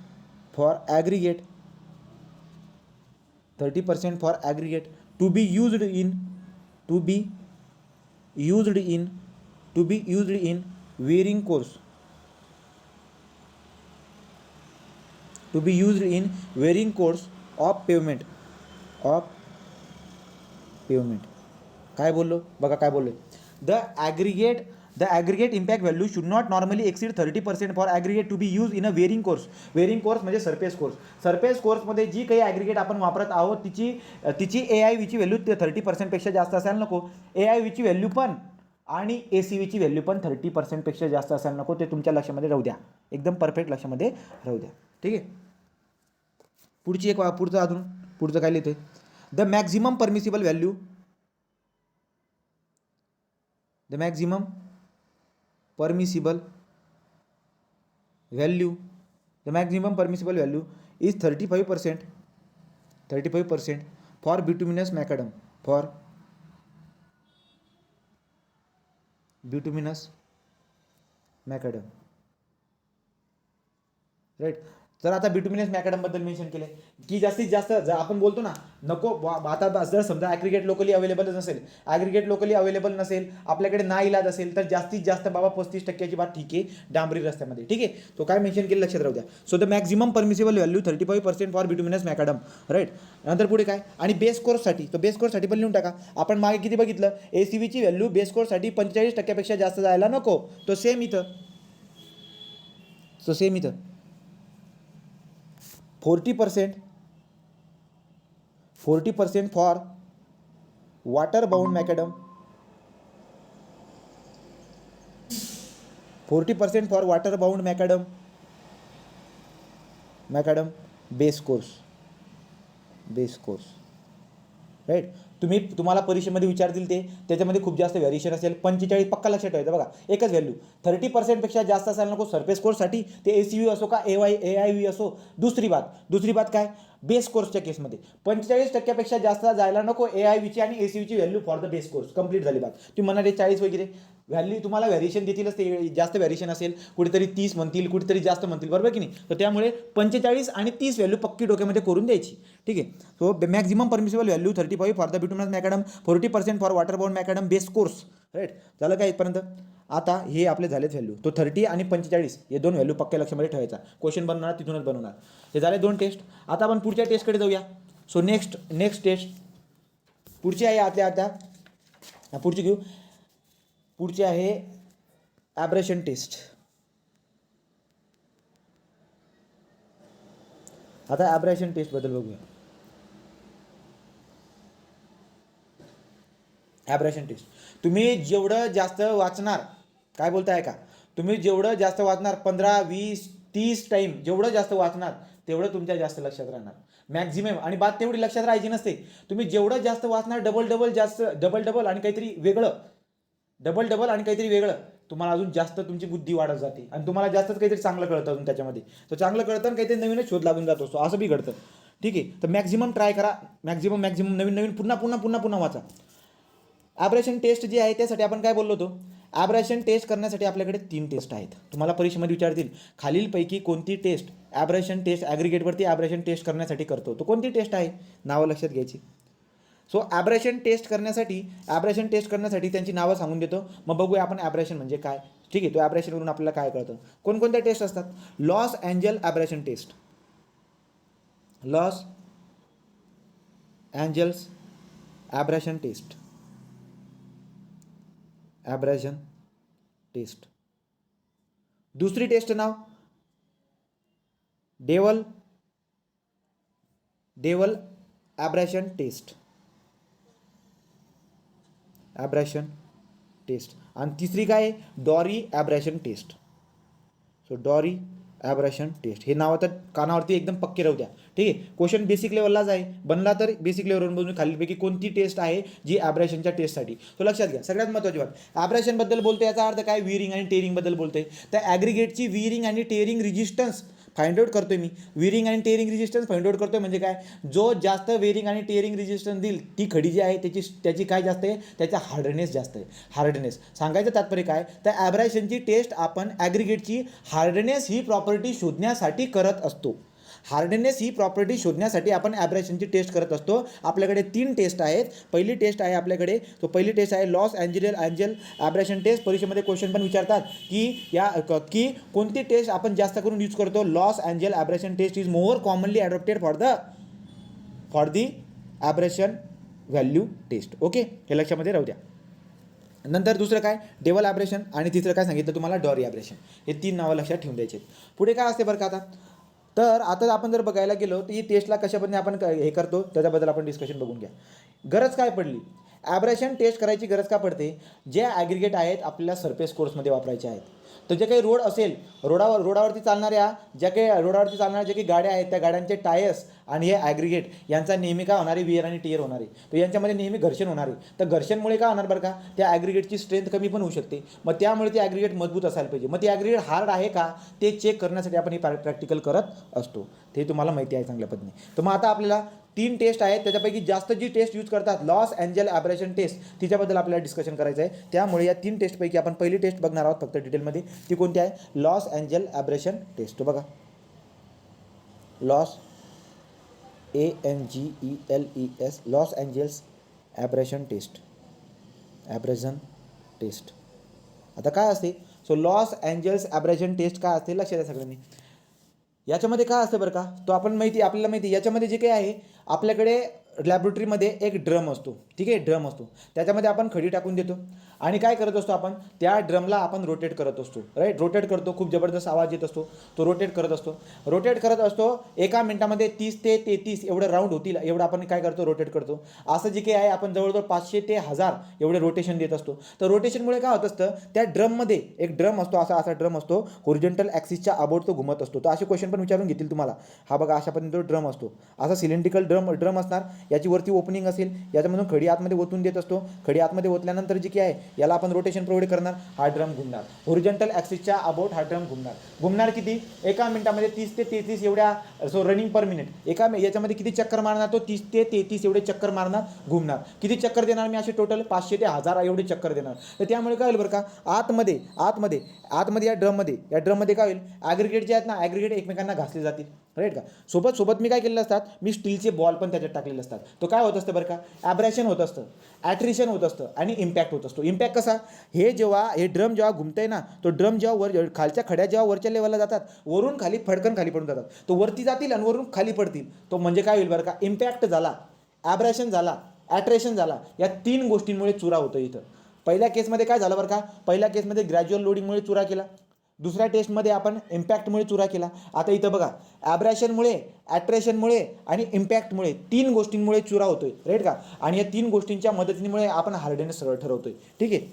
for aggregate to be used in varying course, of pavement. काय बोललो बघा, काय बोललो, The aggregate impact value should not normally exceed 30% for aggregate to be used in a varying course. Varying course म्हणजे surface course. Surface कोर्समध्ये जी काही aggregate आपण वापरत आहोत तिची AIVची व्हॅल्यू 30%पेक्षा जास्त असायला नको. AIVची व्हॅल्यू पण आणि ACVची व्हॅल्यू पण 30%पेक्षा जास्त असायला नको. ते तुमच्या लक्षामध्ये राहू द्या, एकदम परफेक्ट लक्षामध्ये राहू द्या. ठीक आहे, पुढचं काय लिहितोय, the maximum permissible value is 35% for bituminous macadam. Right. तर आता बिटुमिनस मॅकडमबद्दल मेन्शन केले की जास्तीत जास्त जर आपण बोलतो ना, नको आता जर समजा ॲग्रिगेट लोकली अवेलेबल नसेल, आपल्याकडे ना इलाज असेल तर जास्तीत जास्त बाबा 35%ची बात ठीक आहे डांबरी रस्त्यामध्ये. ठीक आहे, तो काय मेन्शन केलं लक्षात राहू द्या. So the maximum permissible value 35% for bituminous macadam. Right. नंतर पुढे काय, आणि बेस कोर्ससाठी पण लिहून टाका. आपण मागे किती बघितलं, ACVची व्हॅल्यू बेस कोर्ससाठी 45%पेक्षा जास्त जायला नको. तो सेम इथं 40% for water bound macadam, 40% for water bound macadam base course. Right. तुम्हाला परीक्षेमध्ये विचारतील त्याच्यामध्ये खूप जास्त व्हॅरिएशन असेल. 45 पक्का लक्षात ठेवायचं बघा, एकच व्हॅल्यू 30%पेक्षा जास्त असायला नको सरफेस कोर्ससाठी, ते ACV असो का AIV असो. दुसरी बात काय, बेस कोर्सच्या केसमध्ये 45%पेक्षा जास्त जायला नको AIVची आणि ACVची value for the base course. Complete झाली बात. तुम्ही म्हणाले 40 वगैरे व्हॅल्यू तुम्हाला व्हॅरिएशन देतीलच, ते जास्त व्हॅरिएशन असेल, कुठेतरी 30 म्हणतील, कुठेतरी जास्त म्हणतील, बरोबर की नाही. तर त्यामुळे 45 आणि 30 व्हॅल्यू पक्की डोक्यामध्ये करून द्यायची. ठीक आहे. So maximum permissible value 35 for the bituminous macadam, 40% for water bound macadam base course. Right. झालं काय इथपर्यंत. आता हे आपले झालेत व्हॅल्यू. तो 30 आणि 45 हे दोन व्हॅल्यू पक्क्या लक्षामध्ये ठेवायचा. क्वेश्चन बनवणार तिथूनच बनवणार. हे झाले 2 टेस्ट. आता आपण पुढच्या टेस्टकडे जाऊया. सो नेक्स्ट टेस्ट पुढची आहे पुढची घेऊ. पुढची आहे ॲब्रेशन टेस्ट. आता ॲब्रेशन टेस्टबद्दल बघूया. ॲब्रेशन टेस्ट, तुम्ही जेवढं जास्त वाचणार, काय बोलताय का, तुम्ही जेवढं जास्त वाचणार 15, 20, 30 टाईम जेवढं जास्त वाचणार तेवढं तुमच्या जास्त लक्षात राहणार मॅक्झिमम. आणि बात तेवढी लक्षात राहायची नसते. तुम्ही जेवढं जास्त वाचणार डबल आणि काहीतरी वेगळं तुम्हाला अजून जास्त तुमची बुद्धी वाढत जाते आणि तुम्हाला जास्तच काहीतरी चांगलं कळतं अजून त्याच्यामध्ये. तर चांगलं कळतं आणि काहीतरी नवीनच शोध लागून जात असतो, असं बी घडतं. ठीक आहे, तर मॅक्झिमम ट्राय करा, मॅक्झिमम नवीन पुन्हा वाचा. ॲब्रेशन टेस्ट जी आहे त्यासाठी आपण काय बोललो होतो, ॲब्रेशन टेस्ट करण्यासाठी आपल्याकडे 3 टेस्ट आहेत. तुम्हाला परीक्षेमध्ये विचारतील खालीलपैकी कोणती टेस्ट ॲब्रेशन टेस्ट ॲग्रिगेटवरती ॲब्रेशन टेस्ट करण्यासाठी करतो, तो कोणती टेस्ट आहे, नावं लक्षात घ्यायची. सो ॲब्रेशन टेस्ट करण्यासाठी त्यांची नावं सांगून देतो. मग बघूया आपण ॲब्रेशन म्हणजे काय. ठीक आहे, तो ॲब्रेशनवरून आपल्याला काय कळतं. कोणकोणत्या टेस्ट असतात. Los Angeles abrasion test, Los Angeles abrasion test, abrasion test. दुसरी टेस्ट नाव Deval abrasion test, abrasion test. आणि तिसरी काय आहे, Dorry abrasion test. So Dorry abrasion test. हे नाव तर कानावरती एकदम पक्के राहू द्या. ठीक आहे, क्वेश्चन बेसिक लेवललाच आहे, बनला तर बेसिक लेवलवरून बघून खालीलपैकी कोणती टेस्ट आहे जी ॲब्रेशनच्या टेस्टसाठी. तो लक्षात घ्या. सगळ्यात महत्त्वाची बात, ॲब्रेशनबद्दल बोलते याचा अर्थ काय, विरिंग आणि टेरिंगबद्दल बोलते. त्या ॲग्रिगेटची विरिंग आणि टेरिंग रेजिस्टन्स फाइंड आउट करतोय मी. विरिंग आणि टेरिंग रेजिस्टन्स फाइंड आउट करतोय म्हणजे काय, जो जास्त वेरिंग आणि टेरिंग रेजिस्टन्स देईल ती खडी जी आहे त्याची काय जास्त आहे, त्याचा हार्डनेस जास्त आहे. हार्डनेस सांगायचं तात्पर्य काय, तर ॲब्रेशनची टेस्ट आपण ॲग्रिगेटची हार्डनेस ही प्रॉपर्टी शोधण्यासाठी करत असतो. हार्डनेस ही प्रॉपर्टी शोधण्यासाठी आपण ॲब्रेशनची टेस्ट करत असतो. आपल्याकडे 3 टेस्ट आहेत. पहिली टेस्ट आहे आपल्याकडे, तो पहिली टेस्ट आहे लॉस एंजल ॲब्रेशन टेस्ट. परीक्षेमध्ये क्वेश्चन पण विचारतात की कोणती टेस्ट आपण जास्त करून यूज करतो. Los Angeles abrasion test is more commonly adopted for the abrasion value test. Okay, हे लक्षामध्ये राहू द्या. नंतर दुसरं काय, डेवल ॲब्रेशन. आणि तिसरं काय सांगितलं तुम्हाला, डॉरी ॲब्रेशन. हे 3 नावं लक्षात ठेवून द्यायचे. पुढे काय असते बरं का, आता आपण जर बघायला गेलो तर ही टेस्टला कशा पद्धतीने आपण हे करतो त्याच्याबद्दल आपण डिस्कशन बघून घ्या. गरज काय पडली, ॲब्रेशन टेस्ट करायची गरज का पडते, जे ॲग्रिगेट आहेत आपल्याला सरफेस कोर्समध्ये वापरायचे आहेत. तर जे काही रोड असेल, रोडावरती चालणाऱ्या जे काही गाड्या आहेत त्या गाड्यांचे टायर्स आणि हे ॲग्रिगेट यांचा नेहमी काय होणार आहे, वियर आणि टियर होणार आहे. तर यांच्यामध्ये नेहमी घर्षण होणार आहे. तर घर्षणमुळे काय होणार बरं का, त्या ॲग्रिगेटची स्ट्रेंथ कमी पण होऊ शकते. मग त्यामुळे ते ॲग्रिगेट मजबूत असायला पाहिजे. मग ते ॲग्रिगेट हार्ड आहे का ते चेक करण्यासाठी आपण हे प्रॅक्टिकल करत असतो. ते तुम्हाला माहिती आहे चांगल्या पद्धतीने. तर मग आता आपल्याला 3 टेस्ट आहेत, त्याच्यापैकी जास्त जी टेस्ट यूज करतात लॉस एंजल ॲब्रेशन टेस्ट, तिच्याबद्दल आपल्याला डिस्कशन करायचं आहे. त्यामुळे या 3 टेस्टपैकी आपण पहिली टेस्ट बघणार आहोत फक्त डिटेलमध्ये. ती कोणती आहे, लॉस एंजल ॲब्रेशन टेस्ट. बघा, Los ANGELES, Los Angeles abrasion test, abrasion test. आता काय असते, so Los Angeles abrasion test काय असते लक्षात द्या सगळ्यांनी. याच्यामध्ये काय असतं बरं का, तो आपल्याला माहिती. याच्यामध्ये जे काही आहे आपल्याकडे लॅबोरेटरीमध्ये एक ड्रम असतो. ठीक आहे, ड्रम असतो, त्याच्यामध्ये आपण खडी टाकून देतो आणि काय करत असतो आपण, त्या ड्रमला आपण रोटेट करत असतो. राईट, रोटेट करतो, खूप जबरदस्त आवाज येत असतो, तो रोटेट करत असतो. एका मिनिटामध्ये 30 ते 33 एवढं राऊंड होतील एवढं आपण काय करतो, रोटेट करतो. असं जे काही आहे आपण जवळजवळ 500 ते 1000 एवढे रोटेशन देत असतो. तर रोटेशनमुळे काय होत असतं, त्या ड्रममध्ये एक ड्रम असतो, असा ड्रम असतो, होरिझॉन्टल ॲक्सिसच्या अबाउट तो घुमत असतो. तर असे क्वेश्चन पण विचारून घेतील तुम्हाला. हा बघा, अशा पद्धतीने तो ड्रम असतो, असा सिलेंड्रिकल ड्रम असणार, याची वरती ओपनिंग असेल, याच्यामधून खडी आतमध्ये ओतून देत असतो. खडी आतमध्ये ओतल्यानंतर जे काही आहे याला आपण रोटेशन प्रोव्हाइड करणार, हा ड्रम घुमणार. होरिझॉन्टल ॲक्सिसच्या अबाउट हा ड्रम घुमणार किती, एका मिनिटामध्ये 30 ते 33 एवढ्या, सो रनिंग पर मिनिट. याच्यामध्ये किती चक्कर मारणार, तो 30 ते 33 एवढे चक्कर मारणार, घुमणार. किती चक्कर देणार मी असे टोटल 500 ते 1000 एवढे चक्कर देणार. तर त्यामुळे काय होईल बरं का, आतमध्ये या ड्रममध्ये काय होईल, ॲग्रिगेट जे आहेत ना, ॲग्रिगेट एकमेकांना घासले जातील. राईट का, सोबत मी काय केलेलं असतात, मी स्टीलचे बॉल पण त्याच्यात टाकलेले असतात. तो काय होत असतं बरं का, ॲब्रेशन होत असतं, ॲट्रिशन होत असतं आणि इम्पॅक्ट होत असतो. इम्पॅक्ट कसा, हे ड्रम जेव्हा घुमतंय ना, तो ड्रम जेव्हा खालच्या खड्या जेव्हा वरच्या लेवलला जातात, वरून खाली फडकन खाली पडून जातात, तो वरती जातील आणि वरून खाली पडतील. तो म्हणजे काय होईल बरं का, इम्पॅक्ट झाला, ॲब्रेशन झाला, ॲट्रेशन झाला, या 3 गोष्टींमुळे चुरा होतो इथं. पहिल्या केसमध्ये काय झालं बरं का, पहिल्या केसमध्ये ग्रॅज्युअल लोडिंगमुळे चुरा केला, दुसऱ्या टेस्टमध्ये आपण इम्पॅक्टमुळे चुरा केला. आता इथं बघा, ॲब्रॅशनमुळे, ॲट्रेशनमुळे आणि इम्पॅक्टमुळे 3 गोष्टींमुळे चुरा होतोय, राईट का. आणि या 3 गोष्टींच्या मदतीमुळे आपण हार्डनेस सरळ ठरवतोय, ठीक आहे.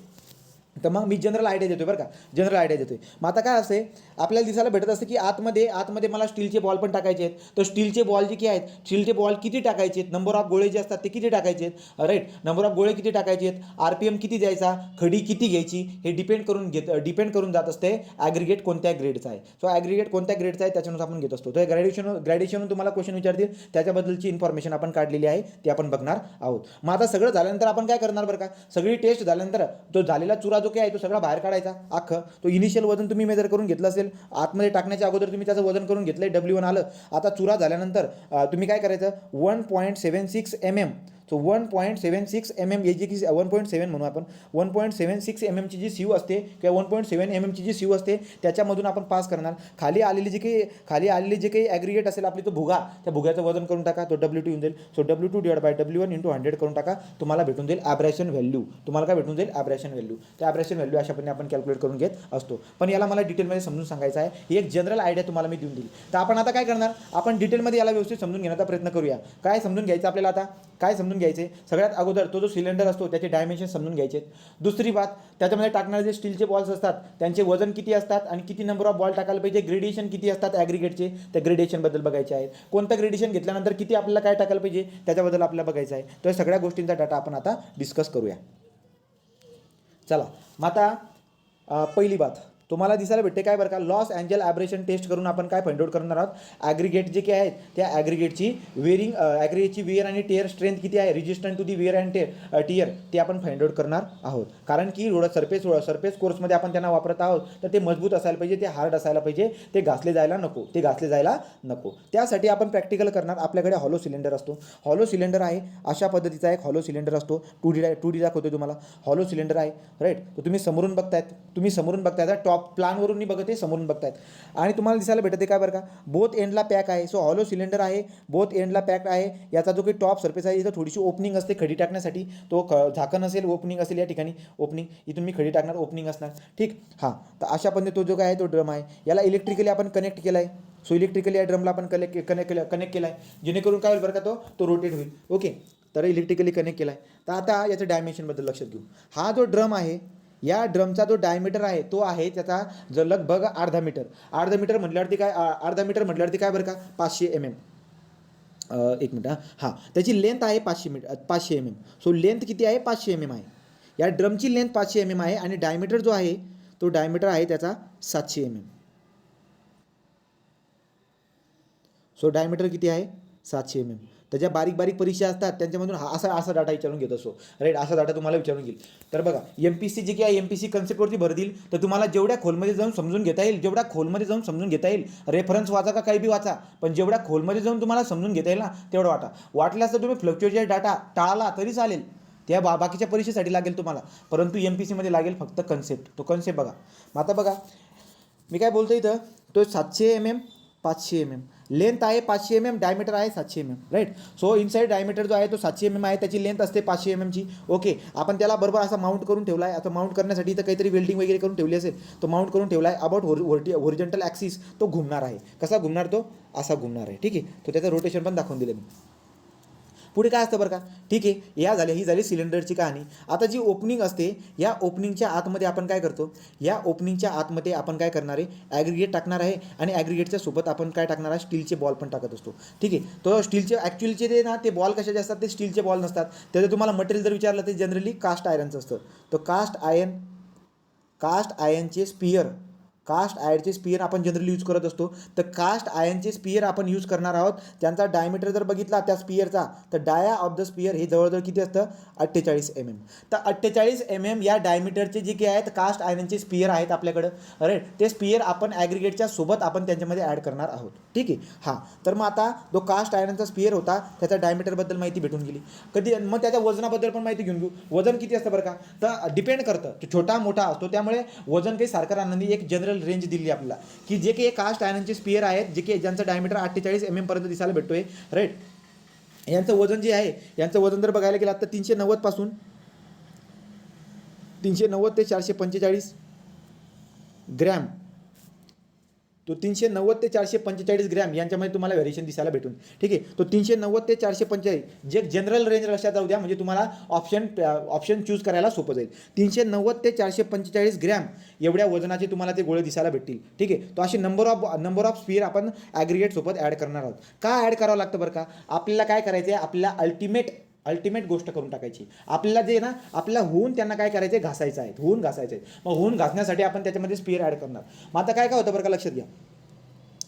तर मग मी जनरल आयडिया देतोय बरं का, जनरल आयडिया देतोय. मग आता काय असते, आपल्याला दिसायला भेटत असतं की आतमध्ये मला स्टीलचे बॉल पण टाकायचे आहेत. तर स्टीलचे बॉल जे की आहेत, स्टीलचे बॉल किती टाकायचे आहेत, नंबर ऑफ गोळे जे असतात ते किती टाकायचे आहेत, राईट. नंबर ऑफ गोळे किती टाकायचे आहेत, RPM किती द्यायचा, खडी किती घ्यायची, हे डिपेंड करून जात असते ॲग्रिगेट कोणत्या ग्रेडचा आहे. सो ॲग्रिगेट कोणत्या ग्रेडचा आहे त्याच्यानुसार आपण घेत असतो. तर ग्रॅड्युएशन तुम्हाला क्वेश्चन विचारतील, त्याच्याबद्दलची इन्फॉर्मेशन आपण काढलेली आहे, ती आपण बघणार आहोत. मग आता सगळं झाल्यानंतर आपण काय करणार बरं का, सगळी टेस्ट झाल्यानंतर तो झालेला चुरा जो काय आहे तो सगळा बाहेर काढायचा अख्खं. तो इनिशियल वजन तुम्ही मेजर करून घेतलं असेल, आतमध्ये टाकण्याच्या अगोदर तुम्ही त्याचं वजन करून घेतलंय, W1 आलं. आता चुरा झाल्यानंतर तुम्ही काय करायचं, 1.76 mm, सो 1.76 mm, हे जी की 1.7 म्हणू आपण, 1.76 mm ची जी सीव असते किंवा 1.7 mm ची जी सीव असते त्याच्यामधून आपण पास करणार. खाली आलेली जे काही ॲग्रिगेट असेल आपली, तो भुगा, त्या भुग्याचं वजन करून टाका, तो W2 येऊन जाईल. So W2 divide by W1 × 100 करून टाका, तुम्हाला भेटून जाईल ॲब्रॅशन व्हॅल्यू. तुम्हाला काय भेटून जाईल, ॲब्रॅशन व्हॅल्यू. त्या ॲब्रॅशन व्हॅल्यू अशापणे आपण कॅल्क्युलेट करून घेत असतो. पण याला मला डिटेलमध्ये समजून सांगायचं आहे, ही एक जनरल आयडिया तुम्हाला मी देऊन दिली. तर आपण आता काय करणार, आपण डिटेलमध्ये याला व्यवस्थित समजून घेण्याचा प्रयत्न करूया. काय समजून घ्यायचं आपल्याला, आता काय समजून घ्यायचे, सगळ्यात अगोदर तो जो सिलेंडर असतो त्याचे डायमेन्शन समजून घ्यायचे. दुसरी बात, त्याच्यामध्ये टाकणारे जे स्टीलचे बॉल्स असतात त्यांचे वजन किती असतात आणि किती नंबर ऑफ बॉल टाकायला पाहिजे, ग्रेडिएशन किती असतात ॲग्रिगेटचे, त्या ग्रेडिएशनबद्दल बघायचे आहेत. कोणतं ग्रेडिएशन घेतल्यानंतर किती आपल्याला काय टाकायला पाहिजे त्याच्याबद्दल आपल्याला बघायचं आहे. तर सगळ्या गोष्टींचा डाटा आपण आता डिस्कस करूया. चला, मग आता पहिली बात तुम्हाला दिसायला भेटते काय बरं का, लॉस एंजल ॲब्रेशन टेस्ट करून आपण काय फाइंड आउट करणार आहोत, ॲग्रिगेट जे काय आहेत त्या ॲग्रिगेटची वेअर आणि टेअर स्ट्रेंथ किती आहे, resistant to the wear and tear, ते आपण फाइंड आउट करणार आहोत. कारण की सरफेस कोर्समध्ये आपण त्यांना वापरत आहोत, तर ते मजबूत असायला पाहिजे, ते हार्ड असायला पाहिजे, ते घासले जायला नको. त्यासाठी आपण प्रॅक्टिकल करणार. आपल्याकडे हॉलो सिलेंडर असतो, हॉलो सिलेंडर आहे अशा पद्धतीचा एक हॉलो सिलेंडर असतो. 2D दाखवतो तुम्हाला, हॉलो सिलेंडर आहे, राईट. तर तुम्ही समोरून बघतायत टॉप प्लानवरून नाही बघत आहे, समोरून बघतायत. आणि तुम्हाला दिसायला भेटते काय बरं का, बोथ एंडला पॅक आहे. सो हॉलो सिलेंडर आहे, बोथ एंडला पॅक आहे. याचा जो काही टॉप सरफेस आहे इथं थोडीशी ओपनिंग असते खडी टाकण्यासाठी, तो झाकण असेल, ओपनिंग असेल, या ठिकाणी ओपनिंग, इथून मी खडी टाकणार, ओपनिंग असणार, ठीक. हां, तर अशा पद्धतीने तो जो काय आहे तो ड्रम आहे, याला इलेक्ट्रिकली आपण कनेक्ट केला आहे. सो इलेक्ट्रिकली या ड्रमला आपण कनेक्ट केला आहे, जेणेकरून काय होईल बरं का, तो रोटेट होईल. ओके, तर इलेक्ट्रिकली कनेक्ट केला आहे. तर आता याच्या डायमेन्शनबद्दल लक्षात घेऊ. हा जो ड्रम आहे, या ड्रमचा जो डायमीटर आहे तो आहे त्याचा जो लगभग अर्धा मीटर म्हटल्यावरती काय बरं का, 500 mm. एक मिनटं, हां, त्याची लेंथ आहे 500 mm. सो लेंथ किती आहे, 500 mm आहे. या ड्रमची लेंथ 500 mm आहे आणि डायमीटर जो आहे तो डायमीटर आहे त्याचा 700 mm. सो डायमीटर किती आहे, 700 mm. त्याच्या बारीक परीक्षा असतात त्यांच्यामधून असा डाटा विचारून घेत असतो, राईट. असा डाटा तुम्हाला विचारून घेईल. तर बघा, MPC जे काय MPC कन्सेप्टवरती भर देईल, तर तुम्हाला जेवढ्या खोलमध्ये जाऊन समजून घेता येईल, रेफरन्स वाचा का काही बी वाचा, पण जेवढ्या खोलमध्ये जाऊन तुम्हाला समजून घेता येईल ना तेवढं वाटल्यास तर तुम्ही फ्लक्च्युएटेड डाटा टाळला तरी चालेल, त्या बाकीच्या परीक्षेसाठी लागेल तुम्हाला, परंतु MPC मध्ये लागेल फक्त कन्सेप्ट. तो कन्सेप्ट बघा. मग आता बघा मी काय बोलतो इथं, तो 700 mm, 500 mm, लेंथ आहे 500 mm, डायमीटर आहे 700 mm, right. So inside diameter जो आहे तो 700 mm आहे, त्याची लेंथ असते 500 mm ची. ओके, आपण त्याला बरोबर असा माउंट करून ठेवला आहे. आता माउंट करण्यासाठी इथं काहीतरी वेल्डिंग वगैरे करून ठेवली असेल, तो माउंट करून ठेवला आहे. अबाउट होरिझॉन्टल ॲक्सिस तो घुमणार आहे. कसा घुमणार, तो असा घुमणार आहे, ठीक आहे. तो त्याचं रोटेशन पण दाखवून दिलं मी. पुढे काय असतं बरं का, ठीक आहे. ही झाली सिलेंडरची कहाणी. आता जी ओपनिंग असते, या ओपनिंगच्या आतमध्ये आपण काय करतो, या ओपनिंगच्या आतमध्ये आपण काय करणार आहे, ॲग्रिगेट टाकणार आहे आणि ॲग्रिगेटच्या सोबत आपण काय टाकणार आहे, स्टीलचे बॉल पण टाकत असतो, ठीक आहे. तो स्टीलचे ॲक्च्युअलचे ते ना, ते बॉल कशाचे असतात, ते स्टीलचे बॉल नसतात. त्याचं तुम्हाला मटेरियल जर विचारलं ते जनरली कास्ट आयरनचं असतं. तो कास्ट आयर्नचे स्पियर आपण जनरली यूज करत असतो. तर कास्ट आयर्नचे स्पियर आपण यूज करणार आहोत. त्यांचा डायमीटर जर बघितला त्या स्पियरचा, तर डाया ऑफ द स्पियर हे जवळजवळ किती असतं, 48 mm. तर 48 mm या डायमीटरचे जे काही आहेत कास्ट आयर्नचे स्पियर आहेत आपल्याकडं, राईट. ते स्पियर आपण ॲग्रिगेटच्या सोबत आपण त्यांच्यामध्ये ॲड करणार आहोत, ठीक आहे. हां, तर मग आता जो कास्ट आयर्नचा स्पियर होता त्याच्या डायमीटरबद्दल माहिती भेटून गेली. मग त्याच्या वजनाबद्दल पण माहिती घेऊन घेऊ. वजन किती असतं बरं का, तर डिपेंड करतं, तो छोटा मोठा असतो, त्यामुळे वजन काही सारखं राहणार नाही. एक जनरल रेंज दिली आपल्याला की जे काही कास्ट आयर्नचे स्पियर आहेत, जे काही ज्यांचं डायमीटर 48 mm पर्यंत दिसायला भेटतोय, राईट. यांचं वजन जे आहे, यांचं वजन जर बघायला गेलं तर 390 पासून 390 ते 445 ग्रॅम, तो 390 ते 445 ग्रॅम यांच्यामध्ये तुम्हाला व्हेरिएशन दिसायला भेटून, ठीक आहे. तो 390 ते 445 जे जनरल रेंज लक्षात जाऊ द्या, म्हणजे तुम्हाला ऑप्शन चूज करायला सोपं जाईल. 390 ते 445 ग्रॅम एवढ्या वजनाचे तुम्हाला ते गोळे दिसायला भेटतील, ठीक आहे. तो अशी नंबर ऑफ स्पियर आपण ॲग्रिगेट सोबत ॲड करणार आहोत. का ॲड करावं लागतं बरं का, आपल्याला काय करायचं आहे, आपल्याला अल्टिमेट गोष्ट करून टाकायची. आपल्याला जे ना आपल्याला होऊन त्यांना काय करायचं आहे, घासायचं आहे, होऊन घासायचं आहे. मग होऊन घासण्यासाठी आपण त्याच्यामध्ये स्पियर ॲड करणार. मग आता काय होतं बरं का, लक्षात घ्या.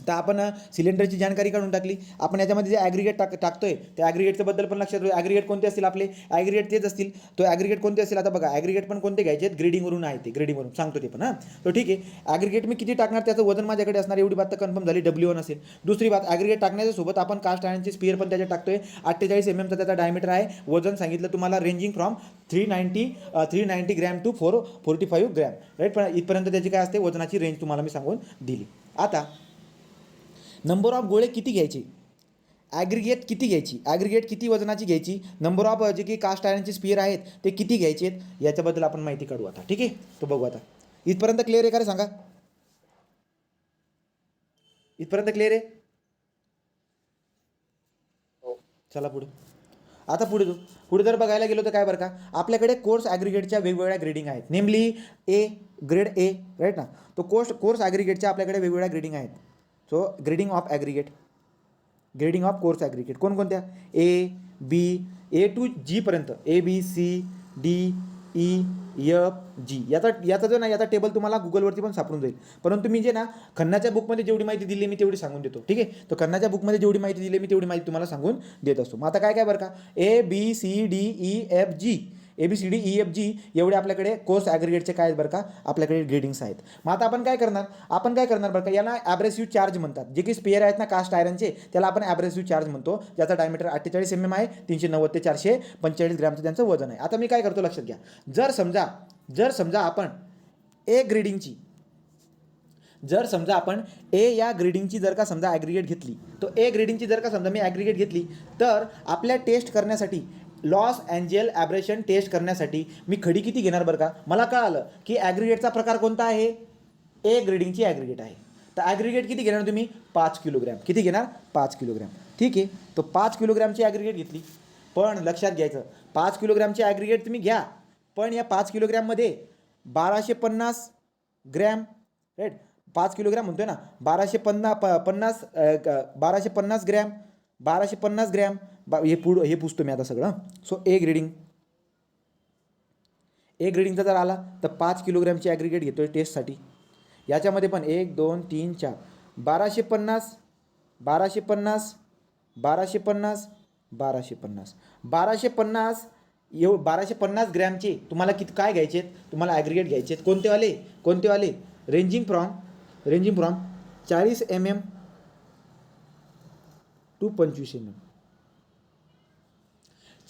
तर आपण सिलेंडरची जानकारी काढून टाकली. आपण याच्यामध्ये जे ॲग्रिगेट टाकतोय त्या ॲग्रिगेटच्या बद्दल पण लक्षात ठेवा. ॲग्रिगेट कोणते असतील आपले, ॲग्रिगेट तेच असतील. तो ॲग्रिगेट कोणते असतील, आता बघा ॲग्रिगेट पण कोणते घ्यायचे आहेत, ग्रेडिंगवरून आहे ते, ग्रेडिंगवरून सांगतो ते पण. हां, तो ठीक आहे. ॲग्रिगेट मी किती टाकणार, त्याचं वजन माझ्याकडे असणार, एवढी बात तर कन्फर्म झाली, W1 असेल. दुसरी बात, ॲग्रिगेट टाकण्याच्या सोबत आपण कास्ट आयर्नचे स्पियर पण त्याच्यात टाकतोय. 48 mm चा त्याचा डायमीटर आहे. वजन सांगितलं तुम्हाला ranging from 390 gram to 445 gram, right. पण इथपर्यंत त्याची काय असते, वजनाची रेंज तुम्हाला मी सांगून दिली. आता नंबर ऑफ गोळे किती घ्यायचे, ॲग्रिगेट किती घ्यायची, ॲग्रिगेट किती वजनाची घ्यायची, नंबर ऑफ जे की कास्ट आयर्नचे स्पियर आहेत ते किती घ्यायचे आहेत, याच्याबद्दल आपण माहिती काढू आता, ठीक आहे. तो बघू आता. इथपर्यंत क्लिअर आहे का रे, सांगा. इथपर्यंत क्लिअर आहे. चला पुढे. आता पुढे जर बघायला गेलो तर काय बरं का, आपल्याकडे कोर्स ॲग्रिगेटच्या वेगवेगळ्या ग्रेडिंग आहेत. नेमली ग्रेड ए, राईट ना. तो कोर्स ॲग्रिगेटच्या आपल्याकडे वेगवेगळ्या ग्रेडिंग आहेत. So grading of aggregate, grading of course aggregate कोणकोणत्या, A टू G पर्यंत, ABCDEFG. याचा जो ना याचा टेबल तुम्हाला गुगलवरती पण सापडून जाईल. परंतु मी जे ना खन्नाच्या बुकमध्ये जेवढी माहिती दिली मी तेवढी सांगून देतो, ठीक आहे. तो खन्नाच्या बुकमध्ये जेवढी माहिती दिली मी तेवढी माहिती तुम्हाला सांगून देत असतो. मग आता काय बरं का, ABCDEFG एवढे आपल्याकडे कोर्स ॲग्रिगेटचे काय आहेत बरं का, आपल्याकडे ग्रेडिंग्स आहेत. मग आता आपण काय करणार बरं का, याला ॲब्रेसिव्ह चार्ज म्हणतात. जे की स्पेअर आहेत ना कास्ट आयरनचे, त्याला आपण ॲब्रेसिव्ह चार्ज म्हणतो. ज्याचा डायमीटर 48 mm आहे, 390 ते 445 ग्रॅमचं त्यांचं वजन आहे. आता मी काय करतो लक्षात घ्या, जर समजा आपण आपण या ग्रेडिंगची जर का समजा ॲग्रिगेट घेतली, तो ए ग्रेडिंगची जर का समजा मी ॲग्रिगेट घेतली, तर आपल्या टेस्ट करण्यासाठी लॉस एंजेल ॲब्रेशन टेस्ट करण्यासाठी मी खडी किती घेणार बरं का, मला कळालं की ॲग्रिगेटचा प्रकार कोणता आहे, ए ग्रेडिंगची ॲग्रिगेट आहे. तर ॲग्रिगेट किती घेणार तुम्ही, 5 किलोग्रॅम. किती घेणार, 5 किलोग्रॅम, ठीक आहे. तो 5 किलोग्रॅमची ॲग्रिगेट घेतली. पण लक्षात घ्यायचं, 5 किलोग्रॅमची ॲग्रिगेट तुम्ही घ्या, पण या 5 किलोग्रॅममध्ये 1250 ग्रॅम, राईट. 5 किलोग्रॅम म्हणतोय ना, 1250 ग्रॅम, 1250 ग्रॅम हे पुसतो मी आता सगळं. सो ए ग्रेडिंगचा जर आला तर 5 किलोग्रॅमची ॲग्रिगेट घेतोय टेस्टसाठी. याच्यामध्ये पण 1 2 3 4 1250 1250 1250 1250 1250 1250 ग्रॅमचे तुम्हाला काय घ्यायचे आहेत, तुम्हाला ॲग्रिगेट घ्यायचे आहेत. कोणते वाले ranging from 40 mm to 25 mm.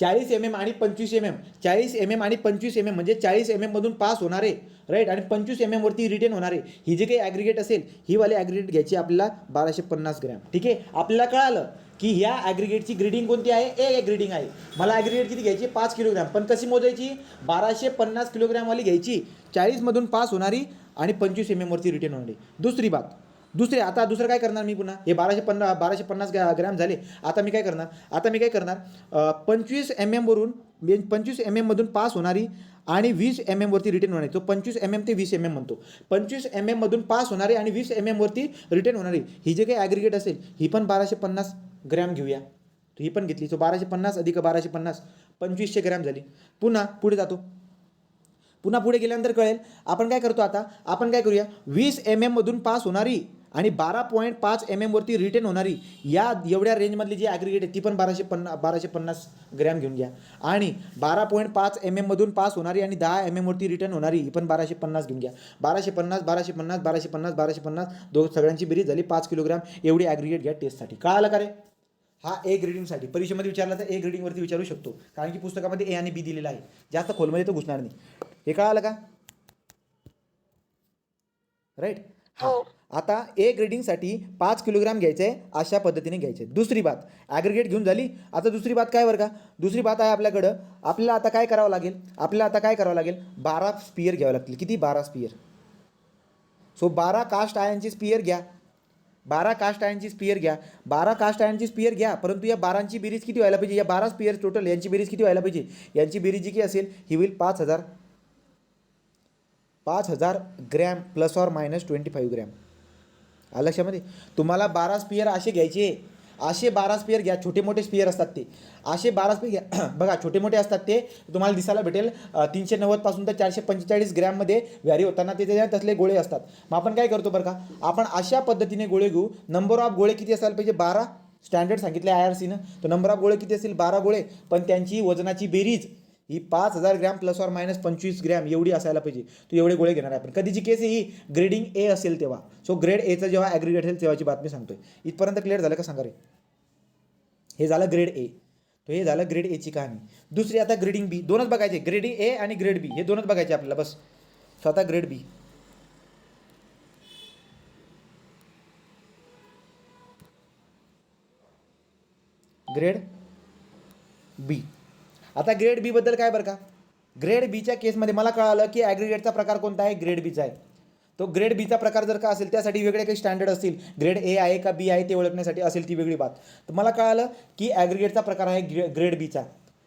40 mm आणि 25 mm, 40 mm आणि 25 mm म्हणजे 40 mm मधून पास होणारे, राईट, आणि 25 mm वरती रिटेन होणारे ही जे काही ॲग्रिगेट असेल, ही वाली ॲग्रिगेट घ्यायची आपल्याला 1250 ग्रॅम, ठीक आहे. आपल्याला कळालं की ह्या ॲग्रिगेटची ग्रेडिंग कोणती आहे, ए ग्रेडिंग आहे. मला ॲग्रिगेट किती घ्यायची, 5 किलोग्रॅम. पण कशी मोजायची, 1250 किलोग्रॅमवाली घ्यायची, 40 मधून पास होणारी आणि 25 mm वरती रिटेन होणारी. आता दुसरं काय करणार मी, पुन्हा हे 1250 ग्रॅम झाले. आता मी काय करणार 25 mm वरून 25 mm मधून पास होणारी आणि 20 mm वरती रिटेन होणारी. तो 25 mm ते 20 mm म्हणतो. 25 mm मधून पास होणारी आणि 20 mm वरती रिटेन होणारी ही जे काही ॲग्रिगेट असेल, ही पण 1250 ग्रॅम घेऊया. ही पण घेतली. सो 1250 अधिक 1250 2500 ग्रॅम झाली. पुन्हा पुढे जातो. पुढे गेल्यानंतर कळेल आपण काय करतो. आता आपण काय करूया, 20 mm मधून पास होणारी आणि 12.5 mm वरती रिटेन होणारी या एवढ्या रेंजमधली जी ॲग्रिगेट आहे ती पण 1250 ग्रॅम घेऊन घ्या. आणि 12.5 mm मधून पास होणारी आणि 10 mm वरती रिटर्न होणारी ही पण 1250 घेऊन घ्या. 1250 सगळ्यांची बेरीज झाली 5 किलोग्रॅम. एवढी ॲग्रिगेट घ्या टेस्टसाठी. कळालं का रे. हा ए ग्रेडिंगसाठी परीक्षेमध्ये विचारला तर ए ग्रेडिंगवरती विचारू शकतो, कारण की पुस्तकामध्ये ए आणि बी दिलेला आहे, जास्त खोलमध्ये तो घुसणार नाही. हे कळालं का, राईट. हां, आता ए ग्रेडिंगसाठी 5 किलोग्राम घ्यायचं आहे, अशा पद्धतीने घ्यायचे. दुसरी बात ॲग्रिगेट घेऊन झाली. आता दुसरी बात काय बरं का, दुसरी बात आहे आपल्याकडं, आपल्याला आता काय करावं लागेल, 12 स्पियर घ्यावे लागतील. किती? 12 स्पियर. सो 12 कास्ट आयर्नची स्पियर घ्या. 12 कास्ट आयर्नची स्पियर घ्या. 12 कास्ट आयर्नची स्पियर घ्या, परंतु या 12ची बेरीज किती व्हायला पाहिजे, या 12 स्पियर टोटल यांची बेरीज किती व्हायला पाहिजे, यांची बेरीज जी काही असेल ही होईल 5,000 gram plus or minus 25 gram. आलं लक्षामध्ये. तुम्हाला 12 स्पियर असे घ्यायचे, असे 12 स्पियर घ्या. छोटे मोठे स्पियर असतात ते, असे 12 स्पियर घ्या. बघा छोटे मोठे असतात ते तुम्हाला दिसायला भेटेल 390 पासून तर 445 ग्रॅममध्ये व्हॅरी होताना ते त्यातले गोळे असतात. मग आपण काय करतो बरं का, आपण अशा पद्धतीने गोळे घेऊ. नंबर ऑफ गोळे किती असायला पाहिजे, 12 स्टँडर्ड सांगितले IRCनं. तर नंबर ऑफ गोळे किती असेल, 12 गोळे, पण त्यांची वजनाची बेरीज ही 5,000 gram plus or minus 25 gram एवढी असायला पाहिजे. तो एवढे गोळे घेणार आहे आपण. कधीची केस ही ग्रेडिंग ए असेल तेव्हा. सो ग्रेड एचं जेव्हा ॲग्रिगेट असेल तेव्हाची बातमी सांगतोय. इथपर्यंत क्लिअर झालं का सांगा रे. हे झालं ग्रेड ए. तो हे झालं ग्रेड एची कहाणी. दुसरी आता ग्रेडिंग बी. दोनच बघायचे, ग्रेडिंग ए आणि ग्रेड बी, हे दोनच बघायचे आपल्याला बस. स्वतः ग्रेड बी. ग्रेड बी. आता ग्रेड बी बद्दल काय बरं का, ग्रेड बीच्या केसमध्ये मला कळालं की ॲग्रिगेटचा प्रकार कोणता आहे, ग्रेड बीचा आहे. तो ग्रेड बीचा प्रकार जर का असेल त्यासाठी वेगळे काही स्टँडर्ड असतील, ग्रेड ए आहे का बी आहे ते ओळखण्यासाठी असेल ती वेगळी बात. तर मला कळालं की ॲग्रिगेटचा प्रकार आहे ग्रेड बीचा.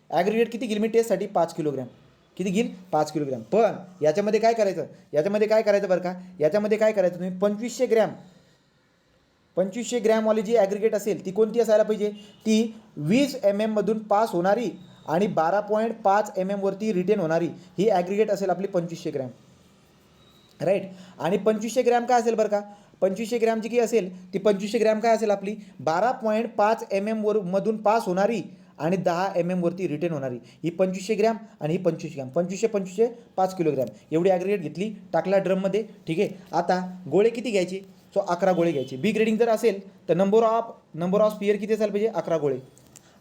ॲग्रिगेट किती घेईल मी टेस्टसाठी, 5 किलोग्रॅम. किती घेईल, 5 किलोग्रॅम. पण याच्यामध्ये काय करायचं, बरं का, याच्यामध्ये काय करायचं तुम्ही, 2500 ग्रॅमवाली जी ॲग्रिगेट असेल ती कोणती असायला पाहिजे, ती 20 mm मधून पास होणारी आणि 12.5 mm वरती रिटेन होणारी ही ॲग्रिगेट असेल आपली 2500 ग्रॅम. राईट. आणि 2500 ग्रॅम काय असेल बरं का, 2500 ग्रॅम जी काही असेल ती 2500 ग्रॅम काय असेल आपली, 12.5 mm मधून पास होणारी आणि 10 mm वरती रिटेन होणारी ही 2500 ग्रॅम आणि ही 25 ग्रॅम. 2500 5 किलोग्रॅम एवढी ॲग्रिगेट घेतली, टाकला ड्रममध्ये. ठीक आहे. आता गोळे किती घ्यायचे, सो 11 गोळे घ्यायचे. बी ग्रेडिंग जर असेल तर नंबर ऑफ स्पियर किती असायला पाहिजे, 11 गोळे.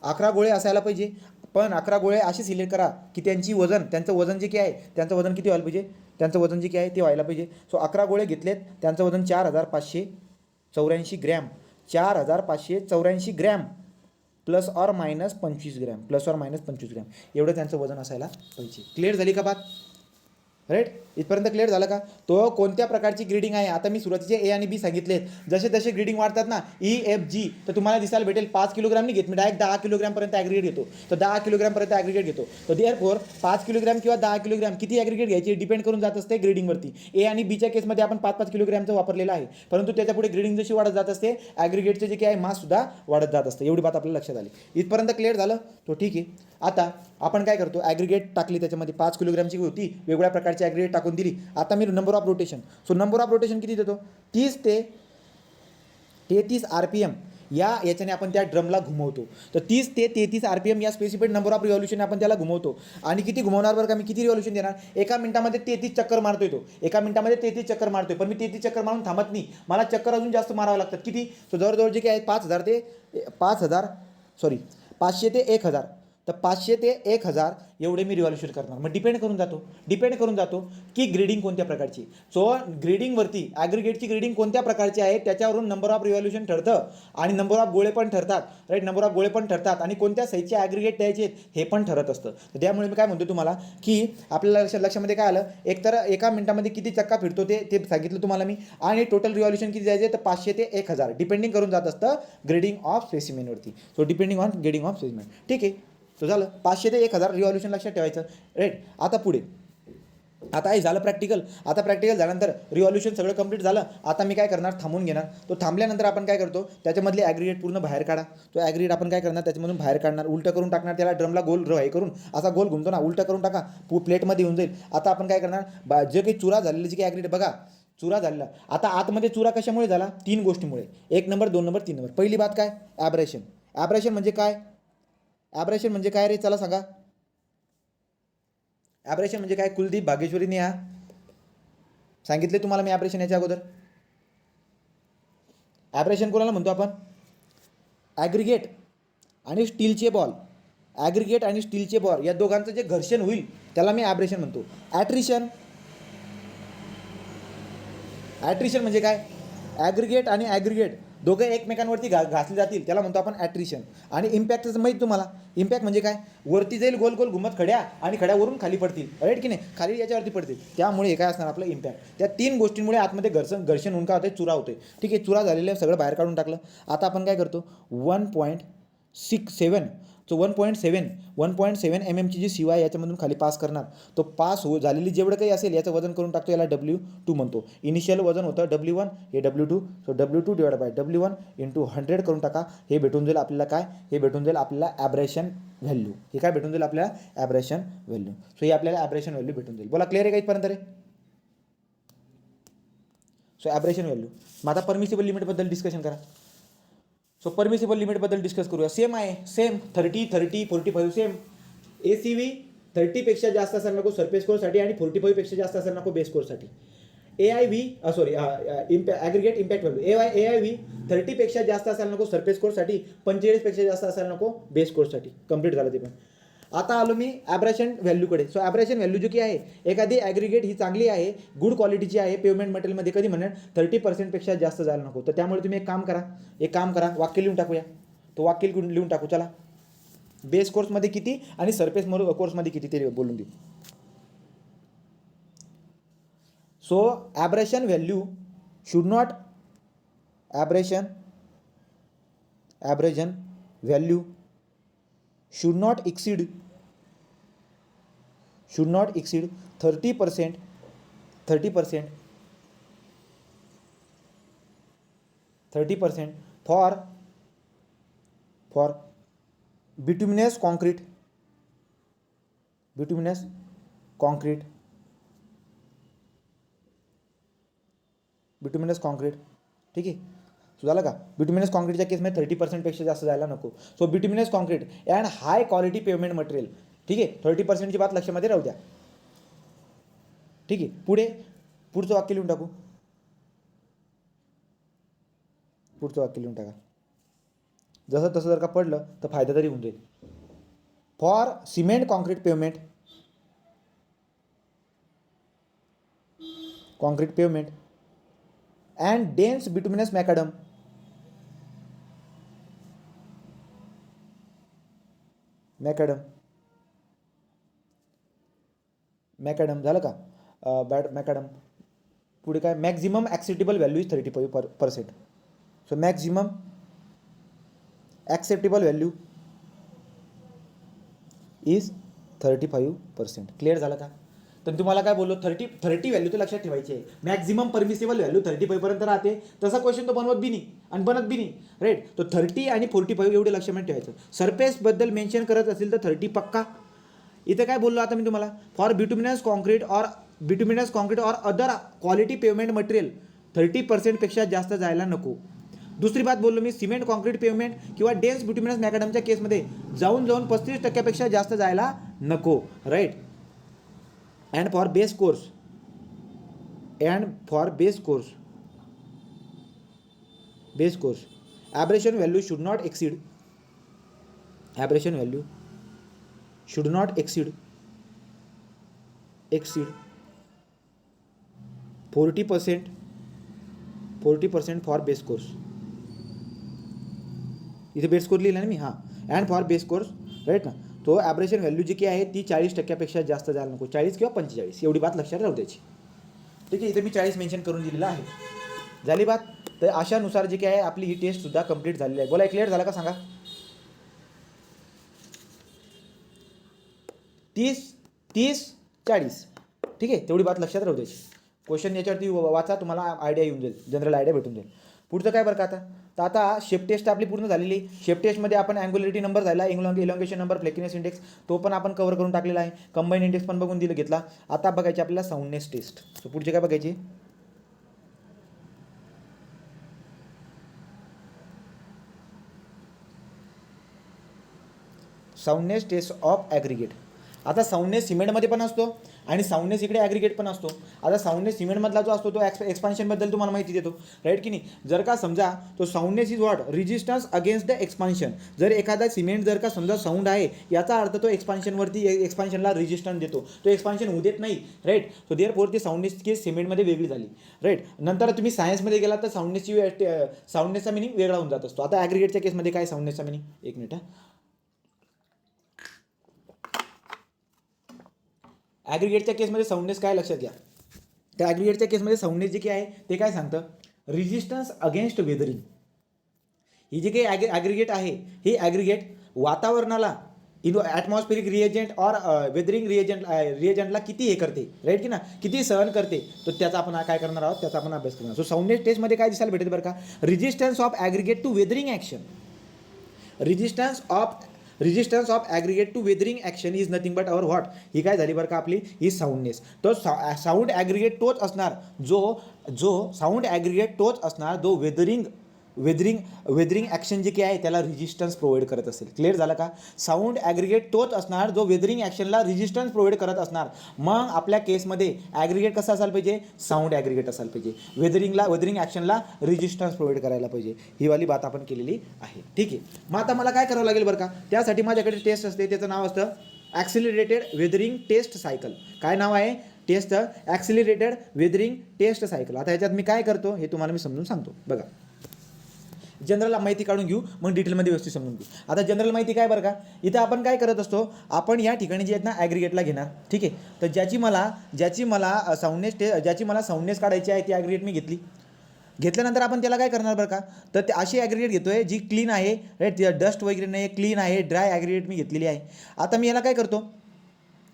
11 गोळे असायला पाहिजे. पण 11 गोळे असे सिलेक्ट करा की त्यांचं वजन जे काही आहे त्यांचं वजन किती व्हायला पाहिजे, त्यांचं वजन जे काही आहे ते व्हायला पाहिजे. सो 11 गोळे घेतलेत, त्यांचं वजन 4,584 gram. 4,584 gram plus or minus 25 gram, एवढं त्यांचं वजन असायला पाहिजे. क्लिअर झाली का बात. राईट. इथपर्यंत क्लिअर झालं का. तो कोणत्या प्रकारची ग्रेडिंग आहे, आता मी सुरुवातीचे ए आणि बी सांगितलेत. जसे जसे ग्रेडिंग वाढतात ना EFG, तर तुम्हाला दिसायला भेटेल 5 किलोग्राम नाही घेत मी, डायरेक्ट 10 किलोग्रामपर्यंत ॲग्रिगेट घेतो. तर 10 किलोग्रामपर्यंत ॲग्रिगेट घेतो. तर देअरफॉर 5 किलोग्राम किंवा 10 किलोग्राम किती ॲग्रिगेट घ्यायची डिपेंड करून जात असते ग्रेडिंगवरती. ए आणि बीच्या केसमध्ये आपण 5-5 किलोग्रामचं वापरलेलं आहे, परंतु त्याच्यापुढे ग्रेडिंग जशी वाढत जात असते ॲग्रिगेटचे जे काही आहे माससुद्धा वाढत जात असते. एवढी बात आपल्याला लक्षात आली. इथपर्यंत क्लिअर झालं. तो ठीक आहे. आता आपण काय करतो, ॲग्रिगेट टाकली, त्याच्यामध्ये 5 किलोग्रामची होती, वेगवेगळ्या प्रकारची ॲग्रिगेट टाकून दिली. आता मी number of rotation, so number of rotation किती देतो, 30 ते 33 RPM याच्याने आपण त्या ड्रमला घुमवतो. तर 30 ते 33 RPM या स्पेसिफिक नंबर ऑफ रिव्हॉल्यूशन आपण त्याला घुमवतो. आणि किती घुमवणार बरं का, मी किती रिव्हॉल्यूशन देणार, एका मिनिटामध्ये 33 चक्कर मारतोय तो, एका मिनिटामध्ये 33 चक्कर मारतोय. पण मी 33 चक्कर मारून थांबत नाही, मला चक्कर अजून जास्त मारावं लागतात. किती, सो जवळजवळ जे काही आहे 500 ते 1000. तर 500 ते 1000 एवढे मी रिव्हॉल्यूशन करणार. मग डिपेंड करून जातो की ग्रेडिंग कोणत्या प्रकारची. सो ग्रेडिंगवरती ॲग्रिगेटची ग्रेडिंग कोणत्या प्रकारची आहे त्याच्यावरून नंबर ऑफ रिव्हॉल्यूशन ठरतं आणि नंबर ऑफ गोळे पण ठरतात. राईट. नंबर ऑफ गोळे पण ठरतात आणि कोणत्या साईजचे ॲग्रिगेट द्यायचे हे पण ठरत असतं. त्यामुळे मी काय म्हणतो तुम्हाला की आपल्याला लक्षामध्ये काय आलं, एकतर एका मिनिटामध्ये किती चक्का फिरतो ते सांगितलं तुम्हाला मी, आणि टोटल रिव्हॉल्यूशन किती द्यायचे तर 500 ते 1000 डिपेंडिंग करून जात असतं ग्रेडिंग ऑफ स्पेसिमेनवरती. So depending on grading of specimen. ठीक आहे. तो झालं 500 ते 1000 रिव्हॉल्यूशन लक्षात ठेवायचं. राईट. आता पुढे, आता हे झालं प्रॅक्टिकल. आता प्रॅक्टिकल झाल्यानंतर रिव्हॉल्यूशन सगळं कंप्लीट झालं. आता मी काय करणार, थांबून घेणार. तो थांबल्यानंतर आपण काय करतो, त्याच्यामधले ॲग्रिगेट पूर्ण बाहेर काढा. तो ॲग्रिगेट आपण काय करणार, त्याच्यामधून बाहेर काढणार, उलटं करून टाकणार, त्याला ड्रमला गोल हे करून असा गोल घुमतो ना, उलटं करून टाका, प्लेटमध्ये येऊन जाईल. आता आपण काय करणार, जे काही चुरा झालेले जे काही ॲग्रिगेट बघा, चुरा झालेला. आता आतमध्ये चुरा कशामुळे झाला, 3 गोष्टीमुळे. 1 नंबर, 2 नंबर, 3 नंबर. पहिली बात काय, ॲब्रेशन. ॲब्रेशन म्हणजे काय, ॲब्रेशन म्हणजे काय रे, चला सांगा. ॲब्रेशन म्हणजे काय, कुलदीप भागेश्वरीने सांगितले तुम्हाला मी ॲब्रेशन याच्या अगोदर. ॲब्रेशन कोणाला म्हणतो आपण, ॲग्रिगेट आणि स्टीलचे बॉल. ॲग्रिगेट आणि स्टीलचे बॉल या दोघांचं जे घर्षण होईल त्याला मी ॲब्रेशन म्हणतो. ॲट्रिशन म्हणजे काय? ॲग्रिगेट आणि ॲग्रिगेट दोघे एकमेकांवरती घासले जातील त्याला म्हणतो आपण ॲट्रिशन. आणि इम्पॅक्टचं माहीत तुम्हाला, इम्पॅक्ट म्हणजे काय? वरती जाईल गोल गोल घुमत खड्या आणि खड्यावरून खाली पडतील, राईट की नाही, खाली याच्यावरती पडतील, त्यामुळे हे काय असणार आपलं इम्पॅक्ट. त्या तीन गोष्टींमुळे आतमध्ये घर्षण होऊन काय होते, चुरा होते. ठीक आहे, चुरा झालेलं सगळं बाहेर काढून टाकलं. आता आपण काय करतो 1.67 सो 1.7 mm ची जी शिवा आहे याच्यामधून खाली पास करणार. तो पास झालेली जेवढं काही असेल याचं वजन करून टाकतो, याला W2 म्हणतो. इनिशियल वजन होतं W1, हे W2, so W2 divide by W1 into 100 करून टाका. हे भेटून जाईल आपल्याला काय? हे भेटून जाईल आपल्याला ॲब्रेशन व्हॅल्यू. हे काय भेटून जाईल आपल्याला? ॲब्रेशन व्हॅल्यू. सो हे आपल्याला ॲब्रेशन व्हॅल्यू भेटून जाईल. बोला क्लिअर आहे का इथपर्यंत रे? So abrasion value. मग आता परमिसिबल लिमिटबद्दल डिस्कशन करा. सो परमिसिबल लिमिटबद्दल डिस्कस करूया. सेम आहे, सेम 30, 45 सेम. ACV 30पेक्षा जास्त असायला नको सरफेस कोर्ससाठी आणि 45पेक्षा जास्त असायला नको बेस कोर्ससाठी. AIV aggregate impact value AIV 30पेक्षा जास्त असायला नको सरफेस कोर्ससाठी, 45पेक्षा जास्त असायला नको बेस कोर्ससाठी. कंप्लीट झालं ते पण. आता आलो मी ॲब्रेशन व्हॅल्यूकडे. सो ॲब्रेशन व्हॅल्यू जी की आहे, एखादी ॲग्रिगेट ही चांगली आहे, गुड क्वालिटीची आहे, पेमेंट मटेरियलमध्ये कधी म्हणणार 30% जास्त जायला नको. तर त्यामुळे तुम्ही एक काम करा, वाक्य लिहून टाकूया. तो वाक्य लिहून टाकू. चला, बेस कोर्समध्ये किती आणि सरफेस कोर्समध्ये किती ते बोलून देऊ. So abrasion value should not abrasion value should not exceed 30% for bituminous concrete ठीक आहे. सो झालं का? बिटुमिनस कॉन्क्रीटच्या केसमध्ये 30%पेक्षा जास्त जायला नको. So bituminous concrete and high quality payment material. ठीक आहे, 30%ची बात लक्षामध्ये राहू द्या. ठीक आहे, पुढचं वाक्य लिहून टाकू. पुढचं वाक्य लिहून टाका. जसं तसं जर का पडलं तर फायदा तरी होऊन जाईल. For cement concrete pavement and dense bituminous macadam झालं का? मॅकडम. पुढे काय? Maximum acceptable value is 35%. So maximum acceptable value is 35%. Clear झालं का? तर तुम्हाला काय बोललो, 30 व्हॅल्यू तर लक्षात ठेवायची आहे. मॅक्झिमम परमिसिबल व्हॅल्यू 35% राहते. तसा क्वेश्चन तो बनत बी नाही, राईट. तो 30 आणि 45 एवढे लक्षात ठेवायचं. सरफेसबद्दल मेन्शन करत असेल तर 30 पक्का. इथे काय बोललो आता मी तुम्हाला, for bituminous concrete or other quality pavement material 30%पेक्षा जास्त जायला नको. दुसरी बात बोललो मी, सिमेंट कॉन्क्रीट पेवमेंट किंवा डेन्स बिटुमिनस मॅकडमच्या केसमध्ये जाऊन 35% जास्त जायला नको, right. And for base course abrasion value should not exceed 40% for base course. इथे बेस कोर्स लिहिला ना मी, हां. And for base course, right ना. तो ॲब्रेशन व्हॅल्यू जी की आहे ती 40%पेक्षा जास्त जायला नको. 40 किंवा 45 एवढी बात लक्षात राहू द्यायची. ठीक आहे, इथे मी 40 मेन्शन करून दिलेलं आहे. झाली बात. तर अशानुसार जी काय आहे आपली ही टेस्टसुद्धा कंप्लीट झालेली आहे. बोला, क्लिअर झाला का सांगा? 30-40 ठीक आहे, तेवढी बात लक्षात राहू द्यायची. क्वेश्चन याच्यावरती वाचा, तुम्हाला आयडिया येऊन जाईल, जनरल आयडिया भेटून जाईल. पुढचं काय बरं का? तर आता शेप टेस्ट आपली पूर्ण झालेली. शेप टेस्टमध्ये आपण अँग्युलरिटी नंबर झाला, इलॉंगेशन नंबर, फ्लेकिनेस इंडेक्स तो पण आपण कव्हर करून टाकलेला आहे. कंबाईन इंडेक्स पण बघून घेतला. आता बघायची आपल्याला साऊंडनेस टेस्ट. सो पुढचे काय बघायची? साऊंडनेस टेस्ट ऑफ ॲग्रिगेट. आता साऊंडनेस सिमेंटमध्ये पण असतो आणि साऊंडनेस इकडे ॲग्रिगेट पण असतो. आता साऊंडनेस सिमेंटमधला जो असतो तो एक्सपान्शनबद्दल तुम्हाला माहिती देतो, राईट की नाही. जर का समजा तो soundness is what resistance against the expansion. जर एखादा सिमेंट जर का समजा साऊंड आहे याचा अर्थ तो एक्सपान्शनला रेजिस्टन्स देतो, तो एक्सपान्शन होऊ देत नाही, राईट. सो देअरफॉर ती साऊंडनेस केस सिमेंटमध्ये वेगळी झाली, राईट. नंतर तुम्ही सायन्समध्ये गेला तर साऊंडनेसचा मिनिंग वेगळा होऊन जात असतो. आता ॲग्रिगेटच्या केसमध्ये काय साऊंडनेसचा मिनिंग, एक मिनिट. ॲग्रिगेटच्या केसमध्ये साऊंडनेस काय लक्षात घ्या. त्या ॲग्रिगेटच्या केसमध्ये साऊंडनेस जे काय आहे ते काय सांगतं, रेजिस्टन्स अगेन्स्ट वेदरिंग. ही जी काही ॲग्रिगेट आहे ही ॲग्रिगेट वातावरणाला ॲटमॉस्फेरिक रिएजंट और वेदरिंग रिएजंटला किती हे करते, राईट की ना, किती सहन करते, तर त्याचा आपण काय करणार आहोत, त्याचा आपण अभ्यास करणार. सो साऊंडनेस टेस्टमध्ये काय दिसायला भेटेल बरं का, resistance of aggregate to weathering action. Resistance of aggregate to weathering action is nothing but our what. ही काय झाली बरं का आपली, ही साऊंडनेस. तो साऊंड ॲग्रिगेट तोच असणार जो साऊंड ॲग्रिगेट तोच असणार जो वेदरिंग ॲक्शन जे काय आहे त्याला रेजिस्टन्स प्रोव्हाइड करत असेल. क्लिअर झालं का. साऊंड ॲग्रिगेट तोच असणार जो वेदरिंग ॲक्शनला रेजिस्टन्स प्रोव्हाइड करत असणार. मग आपल्या केसमध्ये ॲग्रिगेट कसं असायला पाहिजे, साऊंड ॲग्रिगेट असायला पाहिजे, वेदरिंग ॲक्शनला रेजिस्टन्स प्रोव्हाइड करायला पाहिजे. ही वाली बात आपण केलेली आहे, ठीक आहे. मग आता मला काय करावं लागेल बरं का, त्यासाठी माझ्याकडे टेस्ट असते, त्याचं नाव असतं ॲक्सिलरेटेड वेदरिंग टेस्ट सायकल. काय नाव आहे, टेस्ट ॲक्सिलरेटेड वेदरिंग टेस्ट सायकल. आता ह्याच्यात मी काय करतो हे तुम्हाला मी समजून सांगतो. बघा, जनरल माहिती काढून घेऊ, मग डिटेलमध्ये व्यवस्थित समजून घेऊ. आता जनरल माहिती काय बरं का, इथं आपण काय करत असतो, आपण या ठिकाणी जे आहेत ना ॲग्रिगेटला घेणार, ठीक आहे. तर ज्याची मला साऊंडनेस काढायची आहे ती ॲग्रिगेट मी घेतल्यानंतर आपण त्याला काय करणार बरं का, तर ते अशी ॲग्रिगेट घेतोय जी क्लीन आहे, राईट, डस्ट वगैरे नाही, क्लीन आहे, ड्राय ॲग्रिगेट मी घेतलेली आहे. आता मी याला काय करतो,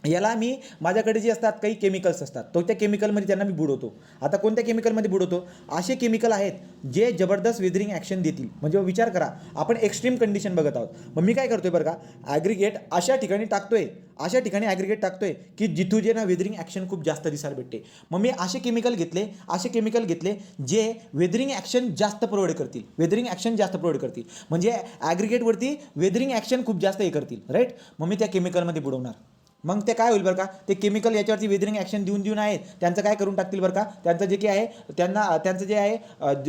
याला मी माझ्याकडे जे असतात काही केमिकल्स असतात, तो त्या केमिकलमध्ये त्यांना मी बुडवतो. आता कोणत्या केमिकलमध्ये बुडवतो, असे केमिकल आहेत जे जबरदस्त वेदरिंग ॲक्शन देतील. म्हणजे विचार करा, आपण एक्स्ट्रीम कंडिशन बघत आहोत. मग मी काय करतोय बरं का, ॲग्रिगेट अशा ठिकाणी ॲग्रिगेट टाकतोय की जिथू जे ना वेदरिंग ॲक्शन खूप जास्त दिसायला भेटते. मग मी असे केमिकल घेतले जे वेदरिंग ॲक्शन जास्त प्रोव्हाइड करतील, म्हणजे ॲग्रिगेटवरती वेदरिंग ॲक्शन खूप जास्त हे करतील, राईट. मग मी त्या केमिकलमध्ये बुडवणार. मग ते काय होईल बरं का, ते केमिकल याच्यावरती वेदरिंग ॲक्शन देऊन आहे त्यांचं काय करून टाकतील बरं का, त्यांचं जे काय आहे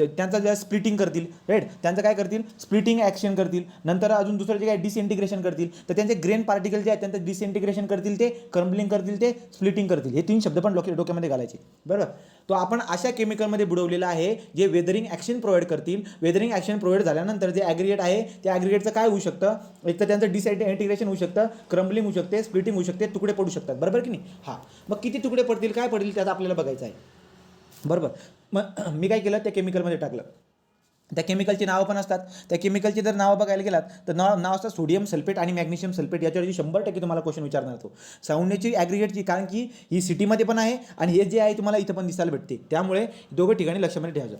त्यांचं जे स्प्लिटिंग करतील, राईट. त्यांचं काय करतील, स्प्लिटिंग ॲक्शन करतील. नंतर अजून दुसरं जे काय डिसइंटिग्रेशन करतील, तर त्यांचे ग्रेन पार्टिकल जे आहेत त्यांचं डिसइंटिग्रेशन करतील, ते क्रम्बलिंग करतील, ते स्प्लिटिंग करतील. हे 3 शब्द पण डोक्यामध्ये घालायचे, बरोबर. तो आपण अशा केमिकलमध्ये बुडवलेला आहे जे वेदरिंग ॲक्शन प्रोव्हाइड करतील. वेदरिंग ॲक्शन प्रोव्हाइड झाल्यानंतर जे ॲग्रिगेट आहे त्या ॲग्रिगेटचं काय होऊ शकतं, एक तर त्यांचं डिसइंटिग्रेशन होऊ शकतं, क्रम्बलिंग होऊ शकते, स्प्लिटिंग होऊ शकते, तुकडे पडू शकतात, बरोबर की नाही. हां, मग किती तुकडे पडतील, काय पडतील त्याचं आपल्याला बघायचं आहे, बरोबर. मग मी काय केलं, त्या केमिकलमध्ये टाकलं. त्या केमिकलची नावं पण असतात. त्या केमिकलची जर नावं बघायला गेलात तर नाव असतं सोडियम सल्फेट आणि मॅग्नेशियम सल्फेट. याच्यावरती 100% तुम्हाला क्वेश्चन विचारणार तो साऊंडनेसची ॲग्रिगेटची, कारण की ही सिटीमध्ये पण आहे आणि हे जे आहे तुम्हाला इथं पण दिसायला भेटते. त्यामुळे दोघं ठिकाणी लक्षामध्ये ठेवायचं.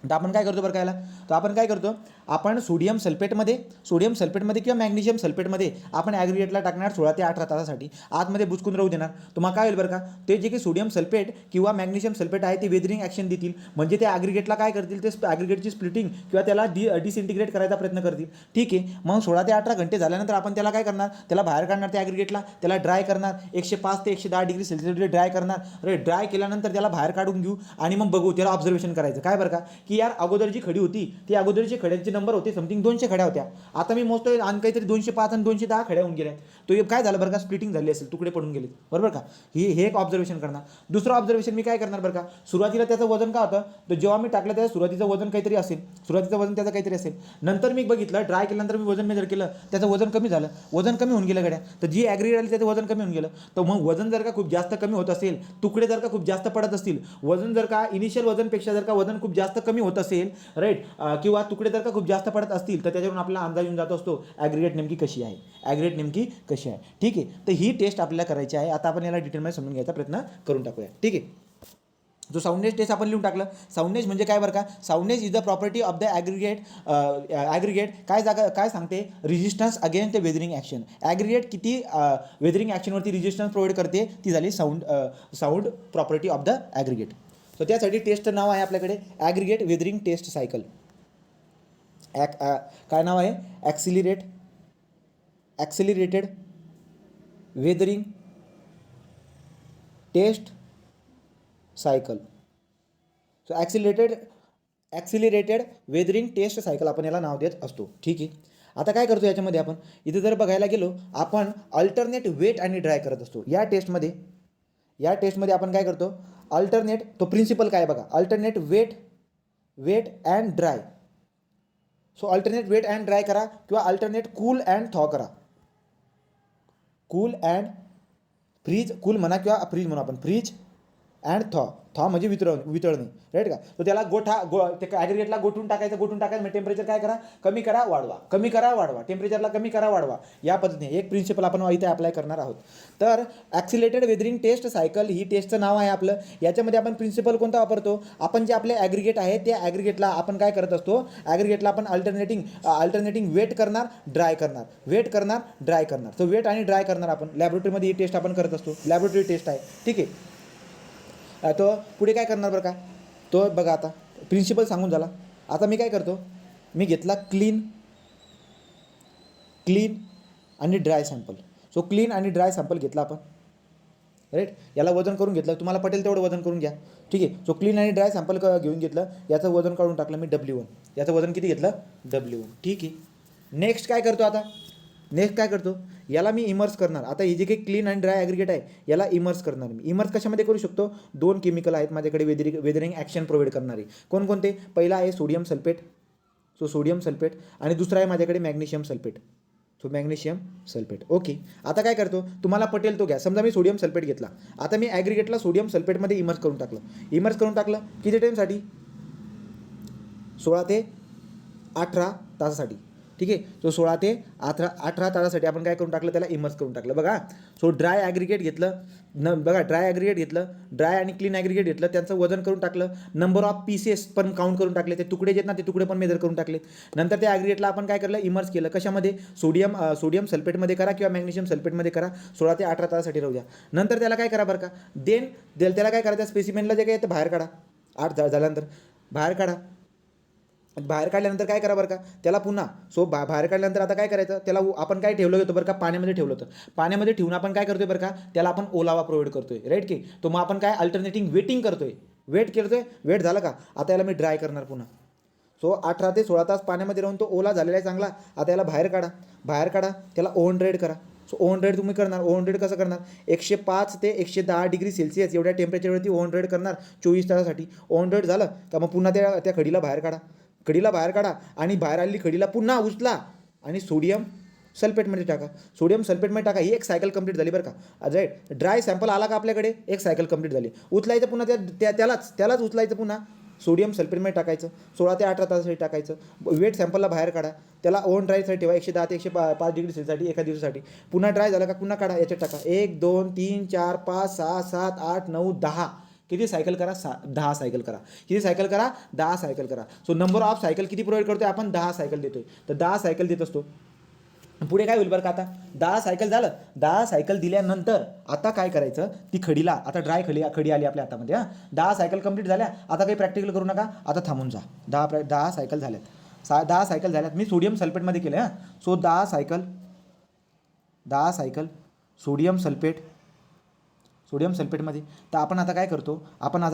तर आपण काय करतो बरं काय, तर आपण काय करतो, आपण सोडियम सल्फेटमध्ये किंवा मॅग्नेशियम सल्फेटमध्ये आपण ॲग्रिगेटला टाकणार 16 ते 18 तासासाठी, आतमध्ये बुचकून राहू देणार. तुम्हाला काय होईल बरं का, ते जे काही सोडियम सल्फेट किंवा मॅग्नेशियम सल्फेट आहे ते वेदरिंग ॲक्शन देतील. म्हणजे ते ॲग्रिगेटला काय करतील, ते ॲग्रिगेटची स्प्लिटिंग किंवा त्याला डिसइंटिग्रेट करायचा प्रयत्न करतील, ठीक आहे. मग 16 ते 18 घंटे झाल्यानंतर आपण त्याला काय करणार, त्याला बाहेर काढणार, त्या ॲग्रिगेटला त्याला ड्राय करणार, 105 ते 110 डिग्री सेल्सिअस ड्राय करणार. ड्राय केल्यानंतर त्याला बाहेर काढून घेऊ आणि मग बघू, त्याला ऑब्झर्वेशन करायचं काय बरं का, की यार अगोदर जी खडी होती ती अगोदरची खड्यांचे नंबर होते समथिंग 200 खड्या होत्या, आता मी मोजतोय आणि काहीतरी 205 आणि 210 खड्या होऊन गेल्या. तो काय झालं बरं का, स्प्लिटिंग झाली असेल, तुकडे पडून गेले, बरोबर का. हे एक ऑब्झर्वेशन करणार. दुसरं ऑब्झर्वेशन मी काय करणार बरं का, सुरुवातीला त्याचं वजन काय होतं, तर जेव्हा मी टाकलं त्याचं सुरुवातीचं वजन काहीतरी असेल, नंतर मी बघितलं ड्राय केल्यानंतर मी वजन मेजर केलं, त्याचं वजन कमी झालं, वजन कमी होऊन गेलं गड्या. तर जी ॲग्रिगेट आली त्याचं वजन कमी होऊन गेलं. तर मग वजन जर का खूप जास्त कमी होत असेल, तुकडे जर का खूप जास्त पडत असतील, वजन जर का इनिशियल वजनपेक्षा जर का वजन खूप जास्त कमी होत असेल, राईट, किंवा तुकडे जर का खूप जास्त पडत असतील, तर त्याच्यावरून आपल्याला अंदाज येऊन जात असतो ॲग्रिगेट नेमकी कशी आहे, ठीक आहे. तर ही टेस्ट आपल्याला करायची आहे. आता आपण याला डिटेलमध्ये समजून घ्यायचा प्रयत्न करून टाकूया, ठीक आहे. जो साऊंडनेस टेस्ट आपण लिहून टाकलं. साऊंडनेस म्हणजे काय बरं का, soundness is the property of the aggregate काय सांगते, resistance against the weathering action. Aggregate किती वेदरिंग ॲक्शनवरती रेजिस्टन्स प्रोव्हाइड करते, ती झाली sound property of the aggregate. तर त्यासाठी टेस्टचं नाव आहे आपल्याकडे ॲग्रिगेट वेदरिंग टेस्ट सायकल. काय नाव आहे, accelerated weathering test cycle. So accelerated weathering test cycle आपण याला नाव देत असतो. ठीक आहे. आता काय करतो याच्यामध्ये आपण इथे जर बघायला गेलो आपण अल्टरनेट वेट आणि ड्राय करत असतो. या टेस्टमध्ये आपण काय करतो अल्टरनेट, तो प्रिन्सिपल काय बघा, alternate wet and dry. So alternate wet and dry करा किंवा अल्टरनेट कूल अँड थॉ करा. कूल अँड फ्रीज, कूल म्हणा किंवा फ्रीज म्हणू आपण, फ्रीज अँड थॉ म्हणजे वितळणे, राईट का. तो त्याला ते ॲग्रिगेटला गोठून टाकायचं म्हणजे टेम्परेचर काय करा, कमी करा वाढवा, टेम्परेचरला कमी करा वाढवा. या पद्धतीने एक प्रिन्सिपल आपण इथे अप्लाय करणार आहोत. तर ॲक्सिलेटेड वेदरिंग टेस्ट सायकल ही टेस्टचं नाव आहे आपलं. याच्यामध्ये आपण प्रिन्सिपल कोणता वापरतो, आपण जे आपले ॲग्रिगेट आहे त्या ॲग्रिगेटला आपण काय करत असतो, ॲग्रिगेटला आपण अल्टरनेटिंग वेट करणार, ड्राय करणार. तो वेट आणि ड्राय करणार आपण. लॅबोरेटरीमध्ये ही टेस्ट आपण करत असतो, लॅबोरेटरी टेस्ट आहे. ठीक आहे. तो पुढे काय करणार बरं का, तो बघा आता प्रिन्सिपल सांगून झाला. आता मी काय करतो, मी घेतला क्लीन आणि ड्राय सॅम्पल. सो क्लीन आणि ड्राय सॅम्पल घेतला आपण, राईट. याला वजन करून घेतलं, तुम्हाला पटेल तेवढं वजन करून घ्या. ठीक आहे. सो क्लीन आणि ड्राय सॅम्पल घेऊन घेतलं, याचं वजन काढून टाकलं मी W1. याचं वजन किती घेतलं, W1. ठीक आहे. नेक्स्ट काय करतो, याला मी इमर्स करणार. आता ही जे काही क्लीन आणि ड्राय ॲग्रिगेट आहे याला इमर्स करणार मी. इमर्स कशामध्ये करू शकतो, 2 केमिकल आहेत माझ्याकडे वेदरिंग ॲक्शन प्रोव्हाइड करणारे. कोणकोणते, पहिला आहे sodium sulphate. So sodium sulphate आणि दुसरा आहे माझ्याकडे magnesium sulphate. So magnesium sulphate. Okay. आता काय करतो, तुम्हाला पटेल तो घ्या. समजा मी सोडियम सल्फेट घेतला, आता मी ॲग्रिगेटला सोडियम सल्फेटमध्ये इमर्स करून टाकलं. किती टाईमसाठी, 16 ते 18 तासासाठी. ठीक आहे. सो 16 ते 18 तासासाठी आपण काय करून टाकलं, त्याला इमर्स करून टाकलं. बघा. सो ड्राय ॲग्रिगेट घेतलं, ड्राय आणि क्लीन ॲग्रिगेट घेतलं, त्यांचं वजन करून टाकलं, नंबर ऑफ पीसेस पण काउंट करून टाकले, ते तुकडे जे आहेत ना ते तुकडे पण मेजर करून टाकले. नंतर त्या ॲग्रिगेटला आपण काय केलं, इमर्स केलं. कशामध्ये, सोडियम सल्फेटमध्ये करा किंवा मॅग्नेशियम सल्फेटमध्ये करा. 16 ते 18 तासासाठी राहू द्या. नंतर त्याला काय करा बरं का, त्याला काय करायचं, स्पेसिमेनला जे काय ते बाहेर काढा. 8 झाल्यानंतर बाहेर काढल्यानंतर काय करा बरं का, त्याला पुन्हा बाहेर काढल्यानंतर आता काय करायचं, त्याला आपण काय ठेवलं होतं बरं का, पाण्यामध्ये ठेवलं होतं. पाण्यामध्ये ठेवून आपण काय करतोय बरं का, त्याला आपण ओलावा प्रोव्हाइड करतोय, राईट की. तो मग आपण काय अल्टरनेटिंग वेट झालं का. आता याला मी ड्राय करणार पुन्हा. सो 18 ते 16 तास पाण्यामध्ये राहून तो ओला झालेला आहे चांगला. आता याला बाहेर काढा, त्याला ओव्हन ड्राईड करा. सो ओव्हन ड्राईड तुम्ही करणार, ओव्हन ड्राईड कसं करणार, 105 ते 110 डिग्री सेल्सिअस एवढ्या टेम्परेचरवरती ओव्हन ड्राईड करणार 24 तासासाठी. ओव्हन ड्राईड झालं का मग पुन्हा त्या खडीला बाहेर काढा आणि बाहेर आलेली खडीला पुन्हा उचला आणि सोडियम सल्फेटमध्ये टाका. ही एक सायकल कंप्लीट झाली बरं का, राईट. ड्राय सॅम्पल आला का आपल्याकडे, एक सायकल कंप्लीट झाली. उचलायचं पुन्हा त्यालाच उचलायचं, पुन्हा सोडियम सल्फेटमध्ये टाकायचं, 16 ते 18 तासासाठी टाकायचं. वेट सॅम्पलला बाहेर काढा, त्याला ओव्हन ड्रायसाठी ठेवा 110 ते 105 डिग्री सेल्सिअससाठी एका दिवसासाठी. पुन्हा ड्राय झाला का पुन्हा काढा, याच्यात टाका. 1 2 3 4 5 6 7 8 9 10. किती सायकल करा, 10 सायकल करा. किती सायकल करा, 10 सायकल करा. सो नंबर ऑफ सायकल किती प्रोव्हाइड करतोय आपण, 10 सायकल देतोय. तर 10 सायकल देत असतो. पुढे काय होईल बरं का, आता 10 सायकल झालं. 10 सायकल दिल्यानंतर आता काय करायचं, ती खडीला, आता ड्राय खडी आली आपल्या हातामध्ये. 10 सायकल कंप्लीट झाल्या. आता काही प्रॅक्टिकल करू नका, आता थांबून जा. 10 सायकल झाल्यात. 10 सायकल झाल्यात. मी सोडियम सल्फेटमध्ये केलं. सो 10 सायकल सोडियम सल्फेटमध्ये. तर आपण आता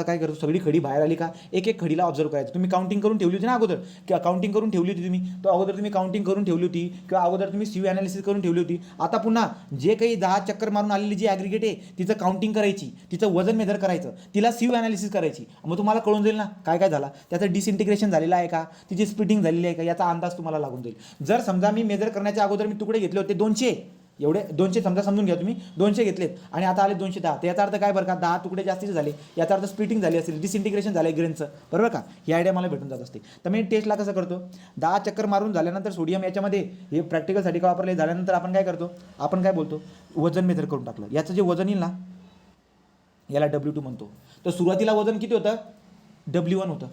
काय करतो, सगळी खडी बाहेर आली का, एक खडीला ऑब्झर्व करायचं. तुम्ही काउंटिंग करून ठेवली होती ना अगोदर, किंवा काउंटिंग करून ठेवली होती तुम्ही, तो अगोदर तुम्ही काउंटिंग करून ठेवली होती किंवा अगोदर तुम्ही सीव्ही ॲनालिसिस करून ठेवली होती. आता पुन्हा जे काही 10 चक्कर मारून आलेली जी ॲग्रिगेट आहे तिचं काउंटिंग करायची, तिचं वजन मेजर करायचं, तिला सीव्ही ॲनालिसिस करायची. मग तुम्हाला कळून जाईल ना काय झाला, त्याचं डिसइंटिग्रेशन झालेलं आहे का, तिची स्प्लिटिंग झालेली आहे का, याचा अंदाज तुम्हाला लागून जाईल. जर समजा मी मेजर करण्याच्या अगोदर मी तुकडे घेतले होते 200, एवढे 200 समजून घ्या तुम्ही, 200 घेतलेत आणि आता आले 210, तर याचा अर्थ काय बरं का, 10 तुकडे जास्तीचे झाले, याचा अर्थ स्प्लिटिंग झाली असेल, डिसइंटिग्रेशन झालं आहे ग्रेनचं, बरोबर का. ही आयडिया मला भेटून जात असते. तर मी टेस्टला कसं करतो, 10 चक्कर मारून झाल्यानंतर सोडियम याच्यामध्ये हे प्रॅक्टिकलसाठी का वापरले, झाल्यानंतर आपण काय करतो, आपण काय बोलतो, वजन मेजर करून टाकलं. याचं जे वजन येईल ना, याला W2 म्हणतो. तर सुरुवातीला वजन किती होतं, W1 होतं.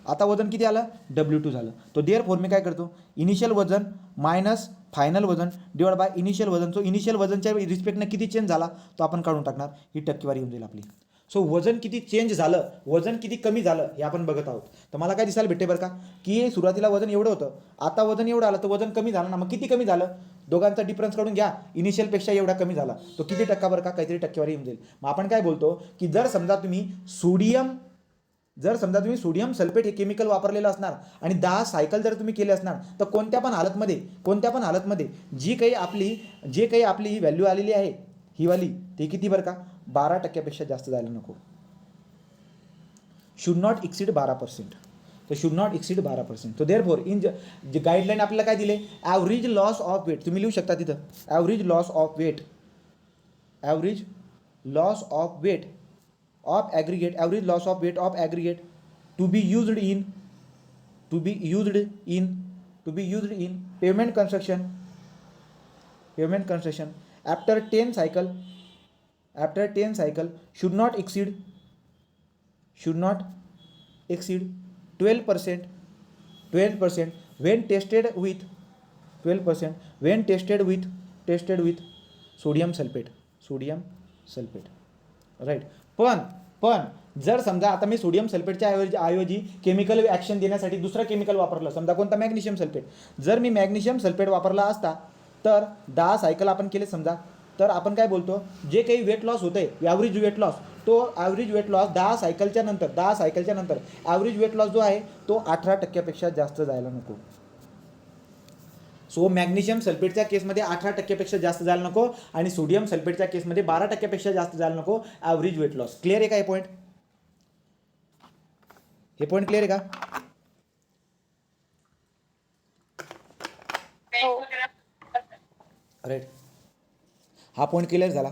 आता वजन किती आलं, W2 झालं. तो देअरफॉर मी काय करतो, इनिशियल वजन मायनस फायनल वजन डिवाइड बाय इनिशियल वजन. सो इनिशियल वजनच्या रिस्पेक्टनं किती चेंज झाला तो आपण काढून टाकणार. ही टक्केवारी येऊन जाईल आपली. सो वजन किती चेंज झालं, वजन किती कमी झालं हे आपण बघत आहोत. तर मला काय दिसायला भेटते बरं का, की सुरुवातीला वजन एवढं होतं, आता वजन एवढं आलं, तर वजन कमी झालं ना. मग किती कमी झालं, दोघांचा डिफरन्स काढून घ्या, इनिशियलपेक्षा एवढा कमी झाला, तो किती टक्का बरं का, काहीतरी टक्केवारी येऊन जाईल. मग आपण काय बोलतो की जर समजा तुम्ही सोडियम सल्फेट हे केमिकल वापरलेलं असणार आणि 10 सायकल जर तुम्ही केले असणार, तर कोणत्या पण हालतमध्ये जे काही आपली व्हॅल्यू आलेली आहे ही वाली, ते किती बरं का, 12% जास्त जायला नको. Should not exceed 12%. तर शुड नॉट एक्सीड 12%. तो देअरफॉर इन जे गाईडलाईन आपल्याला काय दिले, ॲव्हरेज लॉस ऑफ वेट, तुम्ही लिहू शकता तिथं, average loss of weight of aggregate, average loss of weight of aggregate to be used in pavement construction after 10 cycle should not exceed 12% when tested with 12% when tested with sodium sulfate, right. पण जर समजा आता मी sodium सल्फेटच्या ऐवजी chemical action देण्यासाठी दुसरं chemical वापरलं, समजा कोणता, मॅग्नेशियम सल्फेट. जर मी मॅग्नेशियम सल्फेट वापरला असता तर 10 सायकल आपण केले समजा, तर आपण काय बोलतो, जे काही वेट लॉस होते, ॲव्हरेज वेट लॉस, तो ॲव्हरेज वेट लॉस 10 सायकलच्या नंतर ॲव्हरेज वेट लॉस जो आहे तो 18%पेक्षा जास्त जायला नको. सो मॅग्नेशियम सल्फेटच्या केसमध्ये 18%पेक्षा जास्त जायला नको आणि सोडियम सल्फेटच्या केसमध्ये 12%पेक्षा जास्त जायला नको ॲव्हरेज वेट लॉस. क्लिअर आहे का हे पॉईंट क्लिअर आहे का? राईट, हा पॉईंट क्लिअर झाला.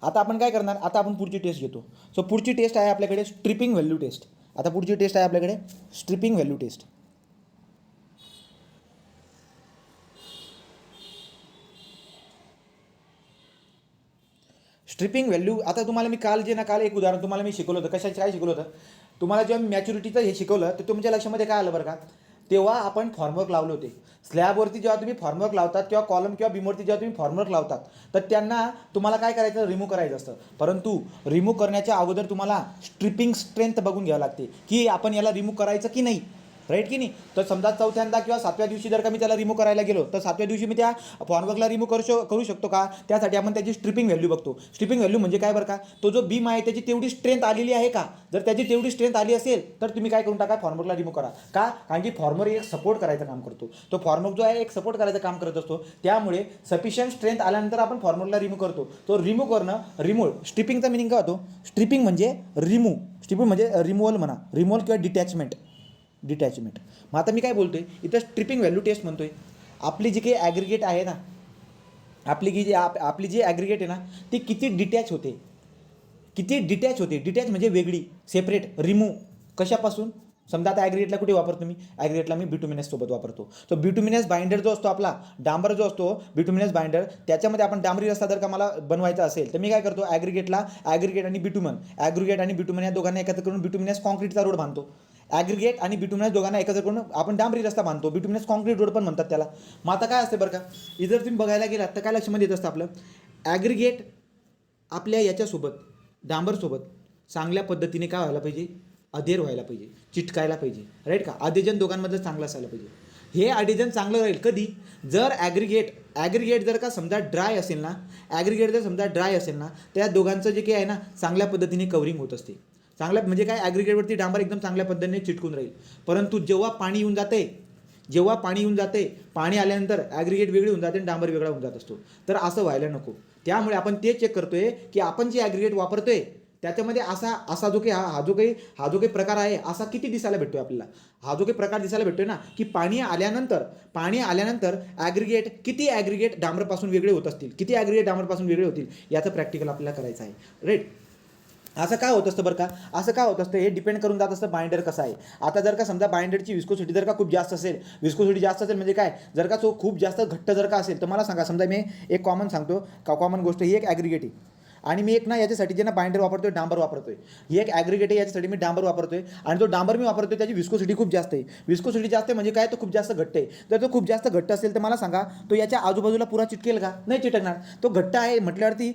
आता आपण काय करणार, आता आपण पुढची टेस्ट घेतो. सो पुढची टेस्ट आहे आपल्याकडे स्ट्रिपिंग व्हॅल्यू टेस्ट. आता पुढची टेस्ट आहे आपल्याकडे stripping value test. Stripping value, आता तुम्हाला मी काल एक उदाहरण तुम्हाला मी शिकवलं होतं. काय शिकवलं होतं तुम्हाला, जेव्हा मॅच्युरिटीचं हे शिकवलं तर तुमच्या लक्षामध्ये काय आलं बरं का, तेव्हा आपण फॉर्मवर्क लावले होते. स्लॅबवरती जेव्हा तुम्ही फॉर्मवर्क लावतात किंवा कॉलम किंवा बीमवरती जेव्हा तुम्ही फॉर्मवर्क लावतात, तर त्यांना तुम्हाला काय करायचं, रिमूव्ह करायचं असतं. परंतु रिमूव्ह करण्याच्या अगोदर तुम्हाला स्ट्रिपिंग स्ट्रेंथ बघून घ्यावं लागते की आपण याला रिमूव्ह करायचं की नाही, राईट की नाही. तर समजा चौथ्यांदा किंवा 7व्या दिवशी जर का मी त्याला रिमूव्ह करायला गेलो, तर 7व्या दिवशी मी त्या फॉर्मवर्कला रिमूव्ह करू शकतो का, त्यासाठी आपण त्याची स्ट्रिपिंग व्हॅल्यू बघतो. स्ट्रिपिंग व्हॅल्यू म्हणजे काय बरं का, तो जो बीम आहे त्याची तेवढी स्ट्रेंथ आलेली आहे का, जर त्याची तेवढी स्ट्रेंथ आली असेल तर तुम्ही काय करून टाका, फॉर्मवर्कला रिमूव्ह करा. का, कारण की फॉर्मवर्क एक सपोर्ट करायचं काम करतो. तो फॉर्मवर्क जो आहे एक सपोर्ट करायचं काम करत असतो, त्यामुळे सफिशियंट स्ट्रेंथ आल्यानंतर आपण फॉर्मवर्कला रिमूव्ह करतो. तो रिमूव्ह करणं, स्ट्रिपिंगचा मिनिंग काय होतो, स्ट्रिपिंग म्हणजे रिमूव्हल म्हणा, रिमूव्हल किंवा डिटॅचमेंट. मग आता मी काय बोलतोय इथं, स्ट्रिपिंग व्हॅल्यू टेस्ट म्हणतोय. आपली जी काही ॲग्रिगेट आहे ना, आपली जी ॲग्रिगेट आहे ना, ती किती डिटॅच होते. डिटॅच म्हणजे वेगळी, सेपरेट, रिमूव्ह कशापासून. समजा आता ॲग्रिगेटला कुठे वापरतो मी, ॲग्रिगेटला मी बिटुमिनस सोबत वापरतो. तो बिटुमिनस बाइंडर जो असतो आपला, डांबर जो असतो बिटुमिनस बाइंडर, त्याच्यामध्ये आपण डांबरी रस्ता जर का मला बनवायचा असेल तर मी काय करतो, ॲग्रिगेट आणि बिटुमन या दोघांना एकत्र करून बिटुमिनस कॉन्क्रीटचा रोड बांधतो. ॲग्रिगेट आणि बिटुमिनस दोघांना एकत्र करून आपण डांबरी रस्ता बांधतो, बिटुमिनस कॉन्क्रीट रोड पण म्हणतात त्याला. मग आता काय असते बरं का, इथं तुम्ही बघायला गेलात तर काय लक्षामध्ये येत असतं आपलं, ॲग्रिगेट आपल्या याच्यासोबत, डांबरसोबत चांगल्या पद्धतीने काय व्हायला पाहिजे, अधेर व्हायला पाहिजे, चिटकायला पाहिजे, राईट का. अधेजन दोघांमधलं चांगलं असायला पाहिजे. हे अधेजन चांगलं राहील कधी, जर ॲग्रिगेट जर का समजा ड्राय असेल ना, त्या दोघांचं जे काही आहे ना चांगल्या पद्धतीने कव्हरिंग होत असते. चांगल्या म्हणजे काय, ॲग्रिगेटवरती डांबर एकदम चांगल्या पद्धतीने चिटकून राहील. परंतु जेव्हा पाणी येऊन जाते, पाणी आल्यानंतर ॲग्रिगेट वेगळी होऊन जाते आणि डांबर वेगळा होऊन जात असतो. तर असं व्हायला नको. त्यामुळे आपण ते चेक करतोय की आपण जे ॲग्रिगेट वापरतोय त्याच्यामध्ये असा जो काही प्रकार आहे असा किती दिसायला भेटतोय आपल्याला. हा जो काही प्रकार दिसायला भेटतोय ना, की पाणी आल्यानंतर किती ॲग्रिगेट डांबरपासून वेगळे होत असतील, याचं प्रॅक्टिकल आपल्याला करायचं आहे, राईट. असं काय होत असतं बरं का, हे डिपेंड करून जात असतं बाइंडर कसा आहे. आता जर का समजा बाइंडरची विस्कोसिटी जर का खूप जास्त असेल, म्हणजे काय, जर का तो खूप जास्त घट्ट जर का असेल, तर मला सांगा, समजा मी एक कॉमन गोष्ट, ही एक ॲग्रिगेट आहे आणि मी एक ना याच्यासाठी जे ना बाइंडर वापरतोय, डांबर वापरतोय. ही एक ॲग्रिगेट आहे, याच्यासाठी मी डांबर वापरतोय. आणि जो डांबर मी वापरतोय त्याची विस्कोसिटी खूप जास्त आहे. विस्कोसिटी जास्त आहे म्हणजे काय, तो खूप जास्त घट्ट आहे. जर तो खूप जास्त घट्ट असेल तर मला सांगा, तो याच्या आजूबाजूला पुरा चिटकेल का? नाही चिटकणार. तो घट्ट आहे म्हटल्यावरती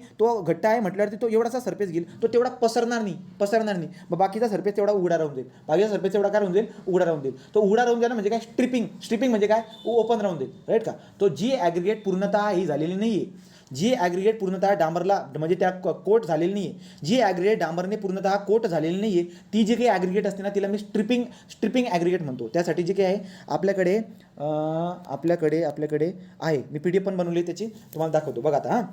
तो एवढासा सरफेस घेईल, तो तेवढा पसरणार नाही. मग बाकीचा सरफेस तेवढा उघडा राहून जाईल. बाकीचा सरफेस तेवढा काय राहून जाईल, उघडा राहून जाईल. तो उघडा राहून जाणं म्हणजे काय, स्ट्रिपिंग म्हणजे काय, ओपन राहून जाईल. राईट का? तो जी ॲग्रिगेट पूर्णतः ही झालेली नाही आहे, जी ॲग्रिगेट पूर्णतः डांबरला म्हणजे त्या कोट झालेली नाही आहे, जी ॲग्रिगेट डांबरने पूर्णतः कोट झालेली नाही आहे, ती जी काही ॲग्रिगेट असते ना, तिला मी स्ट्रिपिंग ॲग्रिगेट म्हणतो. त्यासाठी जे काही आहे आपल्याकडे आहे, मी PDF पण बनवली त्याची, तुम्हाला दाखवतो बघा आता. हां,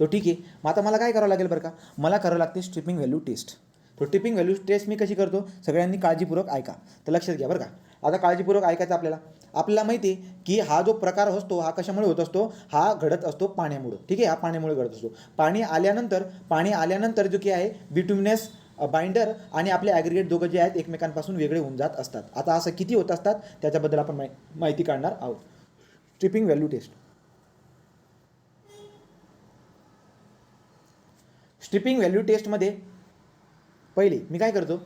तो ठीक आहे. मग आता मला काय करावं लागेल बरं का, मला करावं लागते स्ट्रिपिंग व्हॅल्यू टेस्ट. तो स्ट्रिपिंग व्हॅल्यू टेस्ट मी कशी करतो, सगळ्यांनी काळजीपूर्वक ऐका. तर लक्षात घ्या बरं का. आता काळजीपूर्वक ऐकायचं आपल्याला माहिती आहे की हा जो प्रकार असतो हा कशामुळे होत असतो, हा घडत असतो पाण्यामुळे. ठीक आहे, हा पाण्यामुळे घडत असतो. पाणी आल्यानंतर जो की आहे बिटुमिनस बाइंडर आणि आपले ॲग्रिगेट दोघं जे आहेत एकमेकांपासून वेगळे होऊन जात असतात. आता असं किती होत असतात त्याच्याबद्दल आपण माहिती काढणार आहोत. Stripping value test. Stripping value टेस्टमध्ये पहिले मी काय करतो,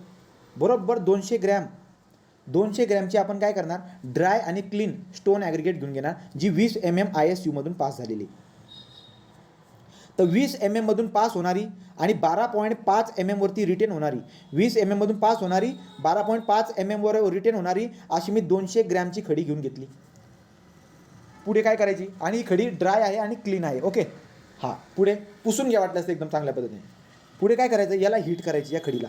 बरोबर 200 ग्रॅमची आपण काय करणार, ड्राय आणि क्लीन स्टोन ॲग्रिगेट घेऊन घेणार, जी 20 mm ISU मधून पास झालेली. तर 20 mm मधून पास होणारी आणि 12.5 mm वरती रिटेन होणारी, 20 mm मधून पास होणारी, 12.5 mm वर रिटेन होणारी अशी मी 200 ग्रॅमची खडी घेऊन घेतली. पुढे काय करायची, आणि ही खडी ड्राय आहे आणि क्लीन आहे. ओके, हां, पुढे पुसून घ्या वाटलं असतं एकदम चांगल्या पद्धतीने. पुढे काय करायचं, याला हीट करायची या खडीला.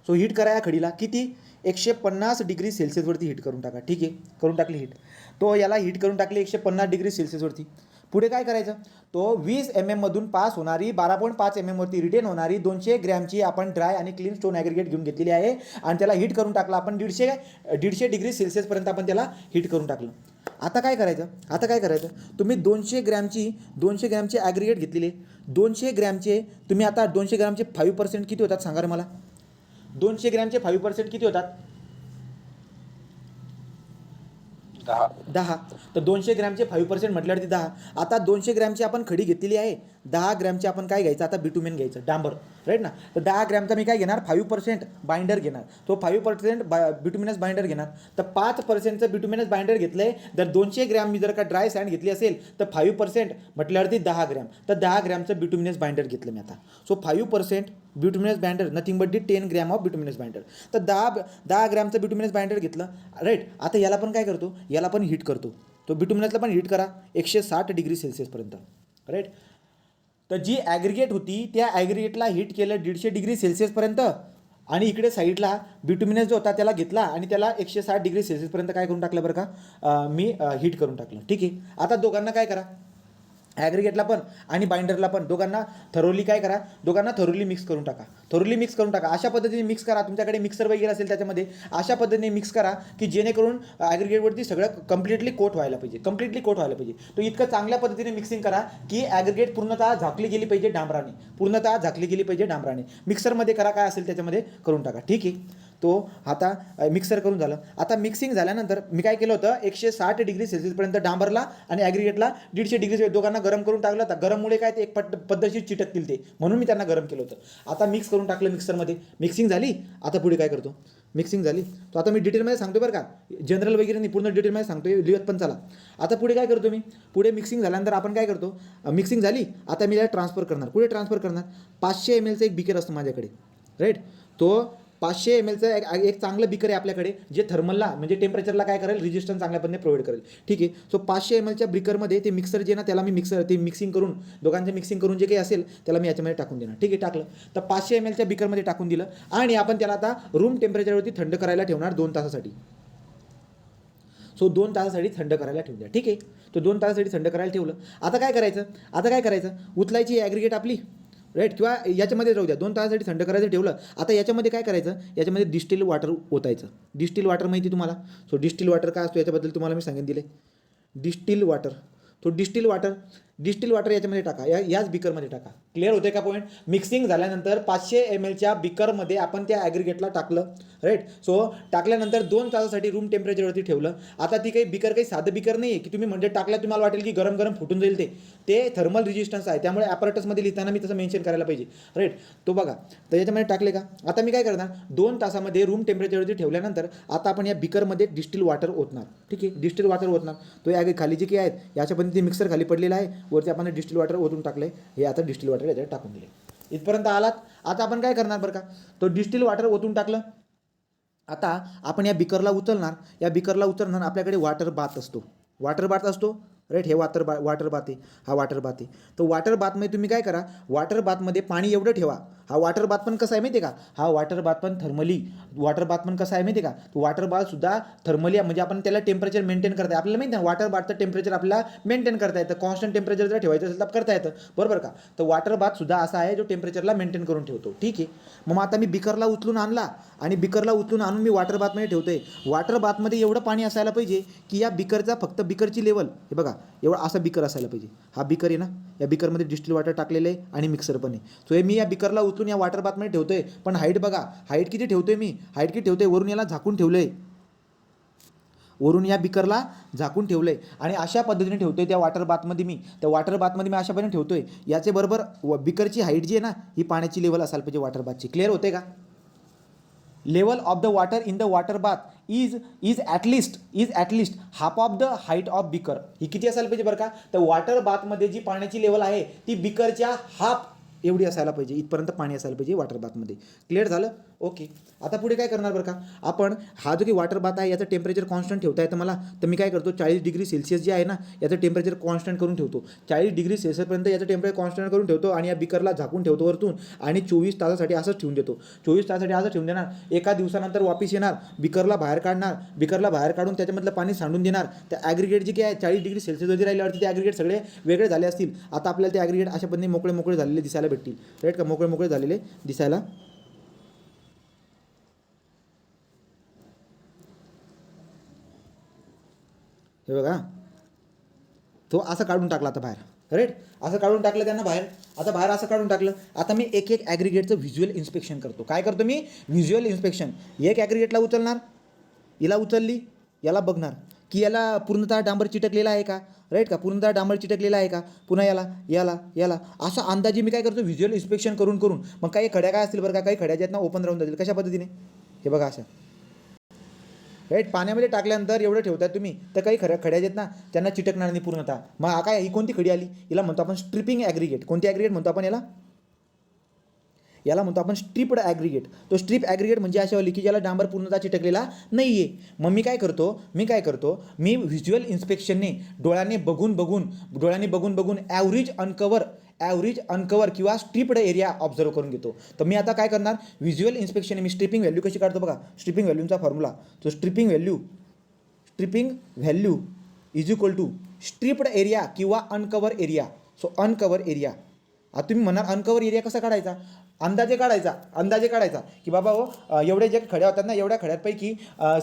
सो हीट करा या खडीला किती, 150 डिग्री सेल्सिअसवरती हीट करून टाका. ठीक आहे, करून टाकली हीट. तो याला हीट करून टाकली 150 डिग्री सेल्सिअसवरती. पुढे काय करायचं, तो 20 mm मधून पास होणारी, 12.5 mm वरती रिटेन होणारी 200 ग्रॅमची आपण ड्राय आणि क्लीन स्टोन ॲग्रिगेट घेऊन घेतलेली आहे आणि त्याला हीट करून टाकलं आपण 150 डिग्री सेल्सिअसपर्यंत आपण त्याला हीट करून टाकलं. आता काय करायचं, तुम्ही 200 ग्रॅमची ॲग्रिगेट घेतलेली, 200 ग्रॅमचे तुम्ही आता 200 ग्रॅमचे 5% किती होतात सांगा रे मला. 200 ग्रॅमचे 5% किती होतात, 10. तर 200 ग्रॅमचे 5% म्हटल्यावरती 10. आता 200 ग्रॅमची आपण खडी घेतलेली आहे, 10 ग्रॅमची आपण काय घ्यायचं आता, बिटुमेन घ्यायचं, डांबर. राईट ना. तर 10 ग्रॅमचा मी काय घेणार, 5% बाइंडर घेणार. तो 5% बिटुमिनस बाइंडर घेणार. तर 5%चं बिटुमिनस बाइंडर घेतलं आहे. जर 200 ग्रॅम मी जर का ड्राय सँड घेतली असेल तर 5% म्हटल्यावरती 10 ग्रॅम. तर 10 ग्रॅमचं बिटुमिनस बाइंडर घेतलं मी आता. So 5% bituminous binder, nothing but the 10 gram of bituminous binder. तर 10 ग्रॅमचं बिटुमिनस बाइंडर घेतलं. राईट. आता याला पण काय करतो, याला पण हीट करतो. तो बिटुमिनसला पण हीट करा 160 डिग्री सेल्सिअसपर्यंत. राईट. तर जी ॲग्रिगेट होती त्या ॲग्रिगेटला हीट केलं 150 डिग्री सेल्सिअसपर्यंत आणि इकडे साईडला बिटुमिनस जो होता त्याला घेतला आणि त्याला 160 डिग्री सेल्सिअसपर्यंत काय करून टाकलं बरं का, मी हीट करून टाकलं. ठीक आहे. आता दोघांना काय करा, ॲग्रिगेटला पण आणि बाइंडरला पण दोघांना थरोली मिक्स करून टाका. अशा पद्धतीने मिक्स करा. तुमच्याकडे मिक्सर वगैरे असेल त्याच्यामध्ये अशा पद्धतीने मिक्स करा की जेणेकरून ॲग्रिगेटवरती सगळं कम्प्लिटली कोट व्हायला पाहिजे. तो इतकं चांगल्या पद्धतीने मिक्सिंग करा की ॲग्रिगेट पूर्णतः झाकली गेली पाहिजे डांबराने. मिक्सरमध्ये करा, काय असेल त्याच्यामध्ये करून टाका. ठीक आहे. तो आता मिक्सर करून झालं. आता मिक्सिंग झाल्यानंतर मी काय केलं होतं, 160 डिग्री सेल्सिअसपर्यंत डांबरला आणि ॲग्रिगेटला 150 डिग्री दोघांना गरम करून टाकलं होतं. गरममुळे काय ते एक पद्धतशीर चिटकतील ते, म्हणून मी त्यांना गरम केलं होतं. आता मिक्स करून टाकलं मिक्सरमध्ये. मिक्सिंग झाली. आता पुढे काय करतो, मिक्सिंग झाली. तो आता मी डिटेलमध्ये सांगतो बरं का, जनरल वगैरे नाही, पूर्ण डिटेलमध्ये सांगतो, लिहत पण चला. आता पुढे काय करतो मी, पुढे मिक्सिंग झाल्यानंतर आपण काय करतो, मिक्सिंग झाली. आता मी याला ट्रान्सफर करणार. कुठे ट्रान्सफर करणार, 500 ml एक बिकर असतो माझ्याकडे. राईट. तो 500 ml एक चांगलं बिकर आहे आपल्याकडे, जे थर्मलला म्हणजे टेम्परेचरला काय करेल, रेजिस्टन्स चांगल्या पद्धतीने प्रोव्हाइड करेल. ठीक आहे. सो 500 ml बिकरमध्ये ते मिक्सर जे ना त्याला मी मिक्सिंग करून, दोघांचं मिक्सिंग करून जे काही असेल त्याला मी याच्यामध्ये टाकून देणार. ठीक आहे. टाकलं. तर 500 ml बिकरमध्ये टाकून दिलं आणि आपण त्याला आता रूम टेम्परेचरवरती थंड करायला ठेवणार 2 तासासाठी. सो 2 तासासाठी थंड करायला ठेवून द्या. ठीक आहे. तो 2 तासासाठी थंड करायला ठेवलं. आता काय करायचं, उचलायची ॲग्रिगेट आपली. राईट. किंवा याच्यामध्ये राहू द्या, 2 तासासाठी थंड करायचं ठेवलं. आता याच्यामध्ये काय करायचं, याच्यामध्ये डिस्टिल वॉटर ओतायचं. डिस्टिल वॉटर माहिती तुम्हाला. सो डिस्टिल वॉटर काय असतो याच्याबद्दल तुम्हाला मी सांगून दिले. डिस्टिल वॉटर डिस्टिल वॉटर याच्यामध्ये टाका, याच बिकरमध्ये टाका. क्लिअर होते का पॉईंट. मिक्सिंग झाल्यानंतर 500 ml च्या बिकरमध्ये आपण त्या ॲग्रिगेटला टाकलं. राईट. सो टाकल्यानंतर 2 तासासाठी रूम टेम्परेचरवरती ठेवलं. आता ती काही बिकर काही साधं बिकर नाही आहे की तुम्ही म्हणजे टाकल्या तुम्हाला वाटेल की गरम गरम फुटून जाईल. ते थर्मल रेजिस्टन्स आहे, त्यामुळे ॲपरेटसमध्ये लिहिताना मी तसं मेन्शन करायला पाहिजे. राईट. तो बघा, तर याच्यामध्ये टाकले का. आता मी काय करणार, 2 तासामध्ये रूम टेम्परेचरवरती ठेवल्यानंतर आता आपण या बिकरमध्ये डिस्टिल वॉटर ओतणार. ठीक आहे, डिस्टिल वॉटर ओतणार. तो या खाली जे काही आहेत याच्या पद्धतीने मिक्सर खाली पडलेला आहे, वरती आपण डिस्टिल वॉटर ओतून टाकले. हे आता डिस्टिल वॉटर याच्यात टाकून दिले. इथपर्यंत आलात. आता आपण काय करणार बरं का, तो डिस्टिल वॉटर ओतून टाकलं. आता आपण या बिकरला उचलणार. या बिकरला उचलणार, आपल्याकडे वॉटर बाथ असतो. वॉटर बाथ असतो. राईट. हे वॉटर बाथ आहे, हा वॉटर बाथ आहे. तर वॉटर बाथमध्ये तुम्ही काय करा, वॉटर बाथमध्ये पाणी एवढं ठेवा. हा वॉटर बाथ पण कसा आहे माहिती आहे का, हा वॉटर बाथ पण थर्मली, वॉटर बाथ पण कसा आहे माहिती आहे का, तो वॉटर बाथसुद्धा थर्मली, म्हणजे आपण त्याला टेम्परेचर मेंटेन करता आपल्याला माहिती आहे. वॉटर बाथचं टेम्परेचर आपल्याला मेंटेन करता येतं. कॉन्स्टंट टेम्परेचर जर ठेवायचं असेल तर करता येतं, बरोबर का. तर वॉटर बाथसुद्धा असा आहे जो टेम्परेचरला मेंटेन करून ठेवतो. ठीक आहे. मग आता मी बिकरला उचलून आणला आणि बिकरला उचलून आणून मी वॉटर बाथमध्ये ठेवतोय. वॉटर बाथमध्ये एवढं पाणी असायला पाहिजे की या बिकरचा फक्त बिकरची लेवल, हे बघा एवढा असा बिकर असायला पाहिजे. हा बिकर आहे ना, या बिकरमध्ये डिस्टिल वॉटर टाकलेलं आहे आणि मिक्सर पण आहे. सो हे मी या बिकरला उचलून या वॉटर बाथमध्ये ठेवतोय. पण हाईट बघा, हाईट किती ठेवतोय मी, हाईट किती ठेवतोय, वरून याला झाकून ठेवलंय, वरून या बिकरला झाकून ठेवलंय आणि अशा पद्धतीने ठेवतोय त्या वॉटर बाथमध्ये मी. त्या वॉटर बाथमध्ये मी अशा पद्धतीने ठेवतोय. याचे बरोबर बिकरची हाईट जी आहे ना, ही पाण्याची लेवल असायला पाहिजे वॉटर बाथची. क्लिअर होते का. Level of the water in the water bath is at least half of the height of beaker. ही किती असायला पाहिजे बरं का, तर वॉटर बाथमध्ये जी पाण्याची लेवल आहे ती बिकरच्या हाफ एवढी असायला पाहिजे. इथपर्यंत पाणी असायला पाहिजे वॉटर बाथमध्ये. क्लिअर झालं. ओके. आता पुढे काय करणार बरं का, आपण हा जो की वॉटर बाथ आहे याचं टेम्परेचर कॉन्स्टंट ठेवता येतं मला. तर मी काय करतो, 40 डिग्री सेल्सिअस जे आहे ना याचं टेम्परेचर कॉन्स्टंट करून ठेवतो. 40 डिग्री सेल्सिअसपर्यंत याचं टेम्परेचर कॉन्स्टंट करून ठेवतो आणि या बिकरला झाकून ठेवतो वरतून आणि 24 तासासाठी असंच ठेवून देतो. 24 तासासाठी असं ठेवून देणार. एका दिवसानंतर वापस येणार, बिकरला बाहेर काढणार, बिकरला बाहेर काढून त्याच्यामधलं पाणी सांडून देणार. त्या ॲग्रिगेट जे काय आहे 40 डिग्री सेल्सिअसवरती राहिल्यावरती ते ॲग्रिगेट सगळे वेगळे झाले असतील. आता आपल्याला ते ॲग्रिगेट अशा पद्धतीने मोकळे मोकळे झालेले दिसायला भेटतील. राईट का, मोकळे मोकळे झालेले दिसायला. हे बघा, तो असं काढून टाकला आता बाहेर. राईट. असं काढून टाकलं त्यांना बाहेर. आता बाहेर असं काढून टाकलं. आता मी एक एक ॲग्रिगेटचं व्हिज्युअल इन्स्पेक्शन करतो. काय करतो मी, व्हिज्युअल इन्स्पेक्शन. एक ॲग्रिगेटला उचलणार, हिला उचलली, याला बघणार की याला पूर्णतः डांबर चिटकलेला आहे का. राईट का, पूर्णतः डांबर चिटकलेला आहे का. पुन्हा याला असा अंदाजे मी काय करतो, व्हिज्युअल इन्स्पेक्शन करून. मग काही खड्या काय असतील बरं का, काही खड्या आहेत ना ओपन राहून जातील. कशा पद्धतीने, हे बघा असं. राईट. पाण्यामध्ये टाकल्यानंतर एवढं ठेवतात तुम्ही तर काही खड्या आहेत ना त्यांना चिटकणार नाही पूर्णतः. मग काय ही कोणती खडी आली, हिला म्हणतो आपण स्ट्रिपिंग ॲग्रिगेट. कोणती ॲग्रिगेट म्हणतो आपण याला म्हणतो आपण स्ट्रिप्ड ॲग्रिगेट. तो स्ट्रिप ॲग्रिगेट म्हणजे अशा वाली की ज्याला डांबर पूर्णतः चिटकलेला नाही आहे. मग मी काय करतो, मी व्हिज्युअल इन्स्पेक्शनने डोळ्याने बघून ॲव्हरेज अनकवर किंवा स्ट्रिप्ड एरिया ऑब्झर्व करून घेतो. तर मी आता काय करणार, व्हिज्युअल इन्स्पेक्शन मी स्ट्रिपिंग व्हॅल्यू कशी काढतो बघा. स्ट्रिपिंग व्हॅल्यूचा फॉर्म्युला, तो stripping value is equal to stripped area किंवा uncover area. So uncover area. आता तुम्ही म्हणाल अनकवर एरिया कसा काढायचा, अंदाजे काढायचा की बाबा हो एवढे जे खड्या होतात ना, एवढ्या खड्यापैकी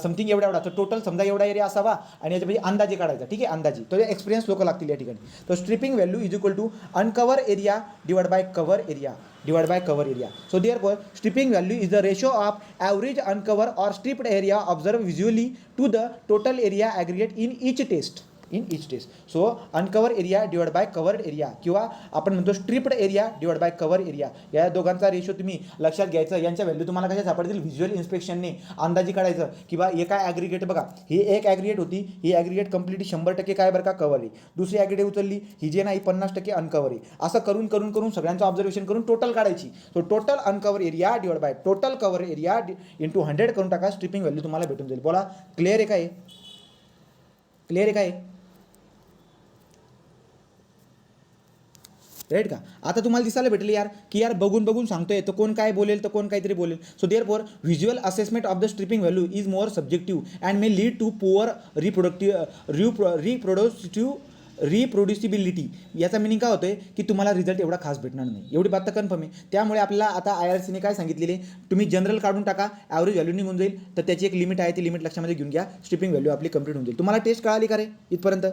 समथिंग एवढा तर टोटल समजा एवढा एरिया असावा आणि याच्यापैकी अंदाजे काढायचा. ठीक आहे, अंदाजे. तो एक्सपिरियन्स लोक लागतील या ठिकाणी. तर stripping value is equal to uncover area divide by cover area. So therefore stripping value is the ratio of average uncover or stripped area observed visually to the total area aggregate in each test. So uncover area divide by covered area किंवा आपण म्हणतो stripped area divide by cover area, या दोघांचा ratio तुम्ही लक्षात घ्यायचं. यांच्या value तुम्हाला कशा सापडतील, व्हिज्युअल इन्स्पेक्शनने अंदाजी काढायचं की बा एका ॲग्रिगेट बघा, ही एक ॲग्रिगेट होती, ही ॲग्रिगेट कंप्लीटली 100% काय बरं का कवर आहे. दुसरी ॲग्रिगेट उचलली, ही जे नाही 50% अनकवर आहे. असं करून सगळ्यांचं ऑब्झर्वेशन करून टोटल काढायची. तो total uncover area divide by total cover area into 100 करून टाका. स्ट्रिपिंग व्हॅल्यू तुम्हाला भेटून जाईल. बोला, क्लिअर आहे काय. राईट का. आता तुम्हाला दिसायला भेटले की बघून सांगतोय तर कोण काय बोलेल तर कोण काहीतरी बोलेल. So therefore visual assessment of the stripping value is more subjective and may lead to poor reproducibility. याचा मिनिंग काय होतोय की तुम्हाला रिझल्ट एवढा खास भेटणार नाही. एवढी बात तर कन्फर्म आहे. त्यामुळे आपल्याला आता IRCने काय सांगितलेले, तुम्ही जनरल काढून टाका, ॲव्हरेज व्हॅल्यू निघून जाईल. तर त्याची एक लिमिट आहे, ती लिमिट लक्षामध्ये घेऊन घ्या. स्ट्रिपिंग व्हॅल्यू आपली कंप्लीट होऊन जाईल. तुम्हाला टेस्ट कळाली का रे इथपर्यंत.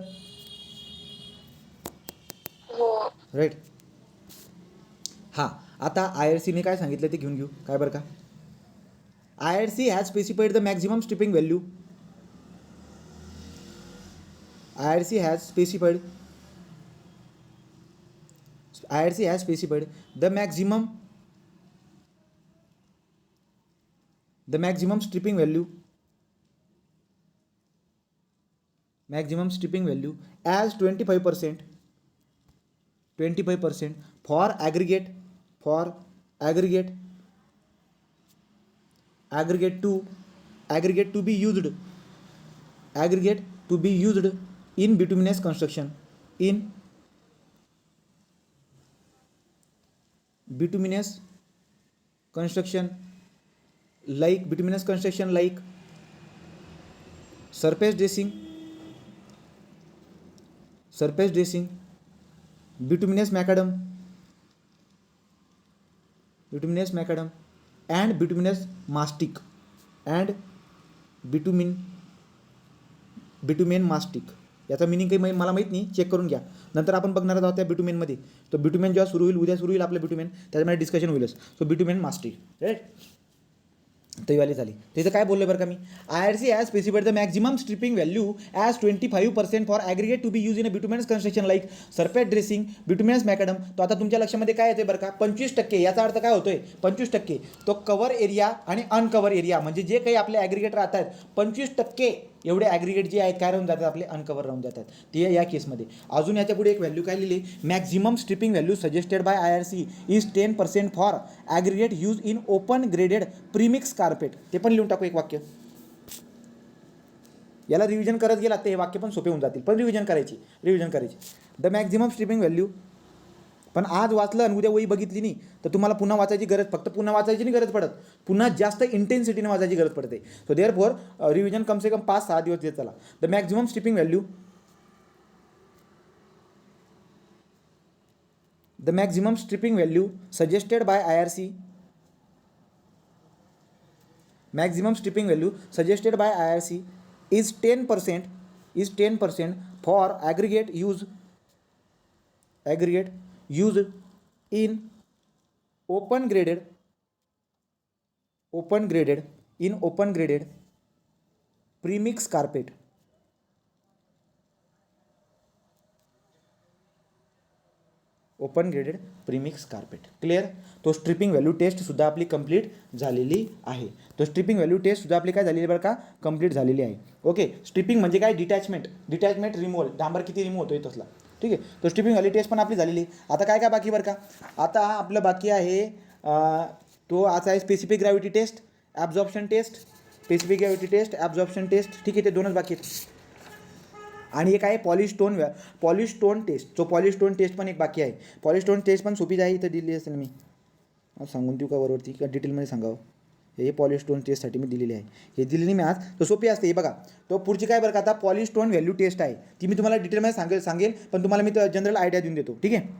राईट. हां, आता IRCने काय सांगितलं ते घेऊन घेऊ. काय बरं का, IRC has specified the maximum stripping value. IRC has specified the maximum stripping value as 25% for aggregate to be used in bituminous construction, like surface dressing, bituminous macadam and bituminous mastic bitumen mastic. याचा meaning काही मला माहीत नाही, check करून घ्या. नंतर आपण बघणार आहोत त्या बिटुमेनमध्ये. तो बिटुमेन जेव्हा सुरू होईल, उद्या सुरू होईल आपलं बिटुमेन, त्याच्यामध्ये डिस्कशन होईलच. So bitumen mastic, right. तर वाली झाली. त्याचं काय बोललं बरं का मी, IRC has specified the maximum stripping value as 25% for aggregate to be use in a bituminous construction like surface dressing, bituminous macadam. तो आता तुमच्या लक्षामध्ये काय येते बरं का, 25%. याचा अर्थ काय होतोय, 25%. तो कव्हर एरिया आणि अनकव्हर एरिया, म्हणजे जे काही आपले ॲग्रिगेट राहतात 25% एवढे ॲग्रिगेट जे आहेत काय राहून जातात, आपले अनकव्हर राहून जातात. ते या केसमध्ये. अजून याच्या पुढे एक व्हॅल्यू काय लिहिली, maximum stripping value suggested by IRC is 10% for aggregate use in open graded premix carpet. ते पण लिहून टाकू एक वाक्य. याला रिव्हिजन करत गेला ते हे वाक्य पण सोपे होऊन जातील, पण रिव्हिजन करायची. The maximum stripping value. पण आज वाचलं आणि उद्या वही बघितली नाही तर तुम्हाला पुन्हा वाचायची गरज, फक्त पुन्हा वाचायची नाही गरज पडत, पुन्हा जास्त इंटेन्सिटीने वाचायची गरज पडते. सो देअर फोर रिव्हिजन कम से कम 5-6 दिवस देत चला. The maximum stripping value suggested by IRC is 10% for aggregate use in open graded premix carpet. Open graded premix carpet. Clear. तो स्ट्रिपिंग व्हॅल्यू टेस्टसुद्धा आपली कंप्लीट झालेली आहे. काय झालेली बरं का, कंप्लीट झालेली आहे. ओके. स्ट्रिपिंग म्हणजे काय, डिटॅचमेंट रिमूव्हल. डांबर किती रिमूव्ह होतोय तसला. ठीक आहे. तो स्ट्रिपिंग व्हॅल्यू टेस्ट पण आपली झालेली. आता काय बाकी बरं का, आता आपलं बाकी आहे तो आज आहे specific gravity test, absorption test. ठीक आहे, ते दोनच बाकी आहेत. आणि एक आहे पॉलिस्टोन टेस्ट. तो पॉलिस्टोन टेस्ट पण एक बाकी आहे. पॉलिस्टोन टेस्ट पण सोपी आहे, इथं दिली असेल मी, सांगून देऊ का वरवरती का डिटेलमध्ये सांगावं. हे पॉलिस्टोन टेस्टसाठी मी दिलेली आहे, हे दिली नाही मी आज. तो सोपी असते. हे बघा, तो पुढची काय बरं का, आता पॉलिस्टोन व्हॅल्यू टेस्ट आहे, ती मी तुम्हाला डिटेलमध्ये सांगेल, पण तुम्हाला मी जनरल आयडिया देऊन देतो. ठीक आहे.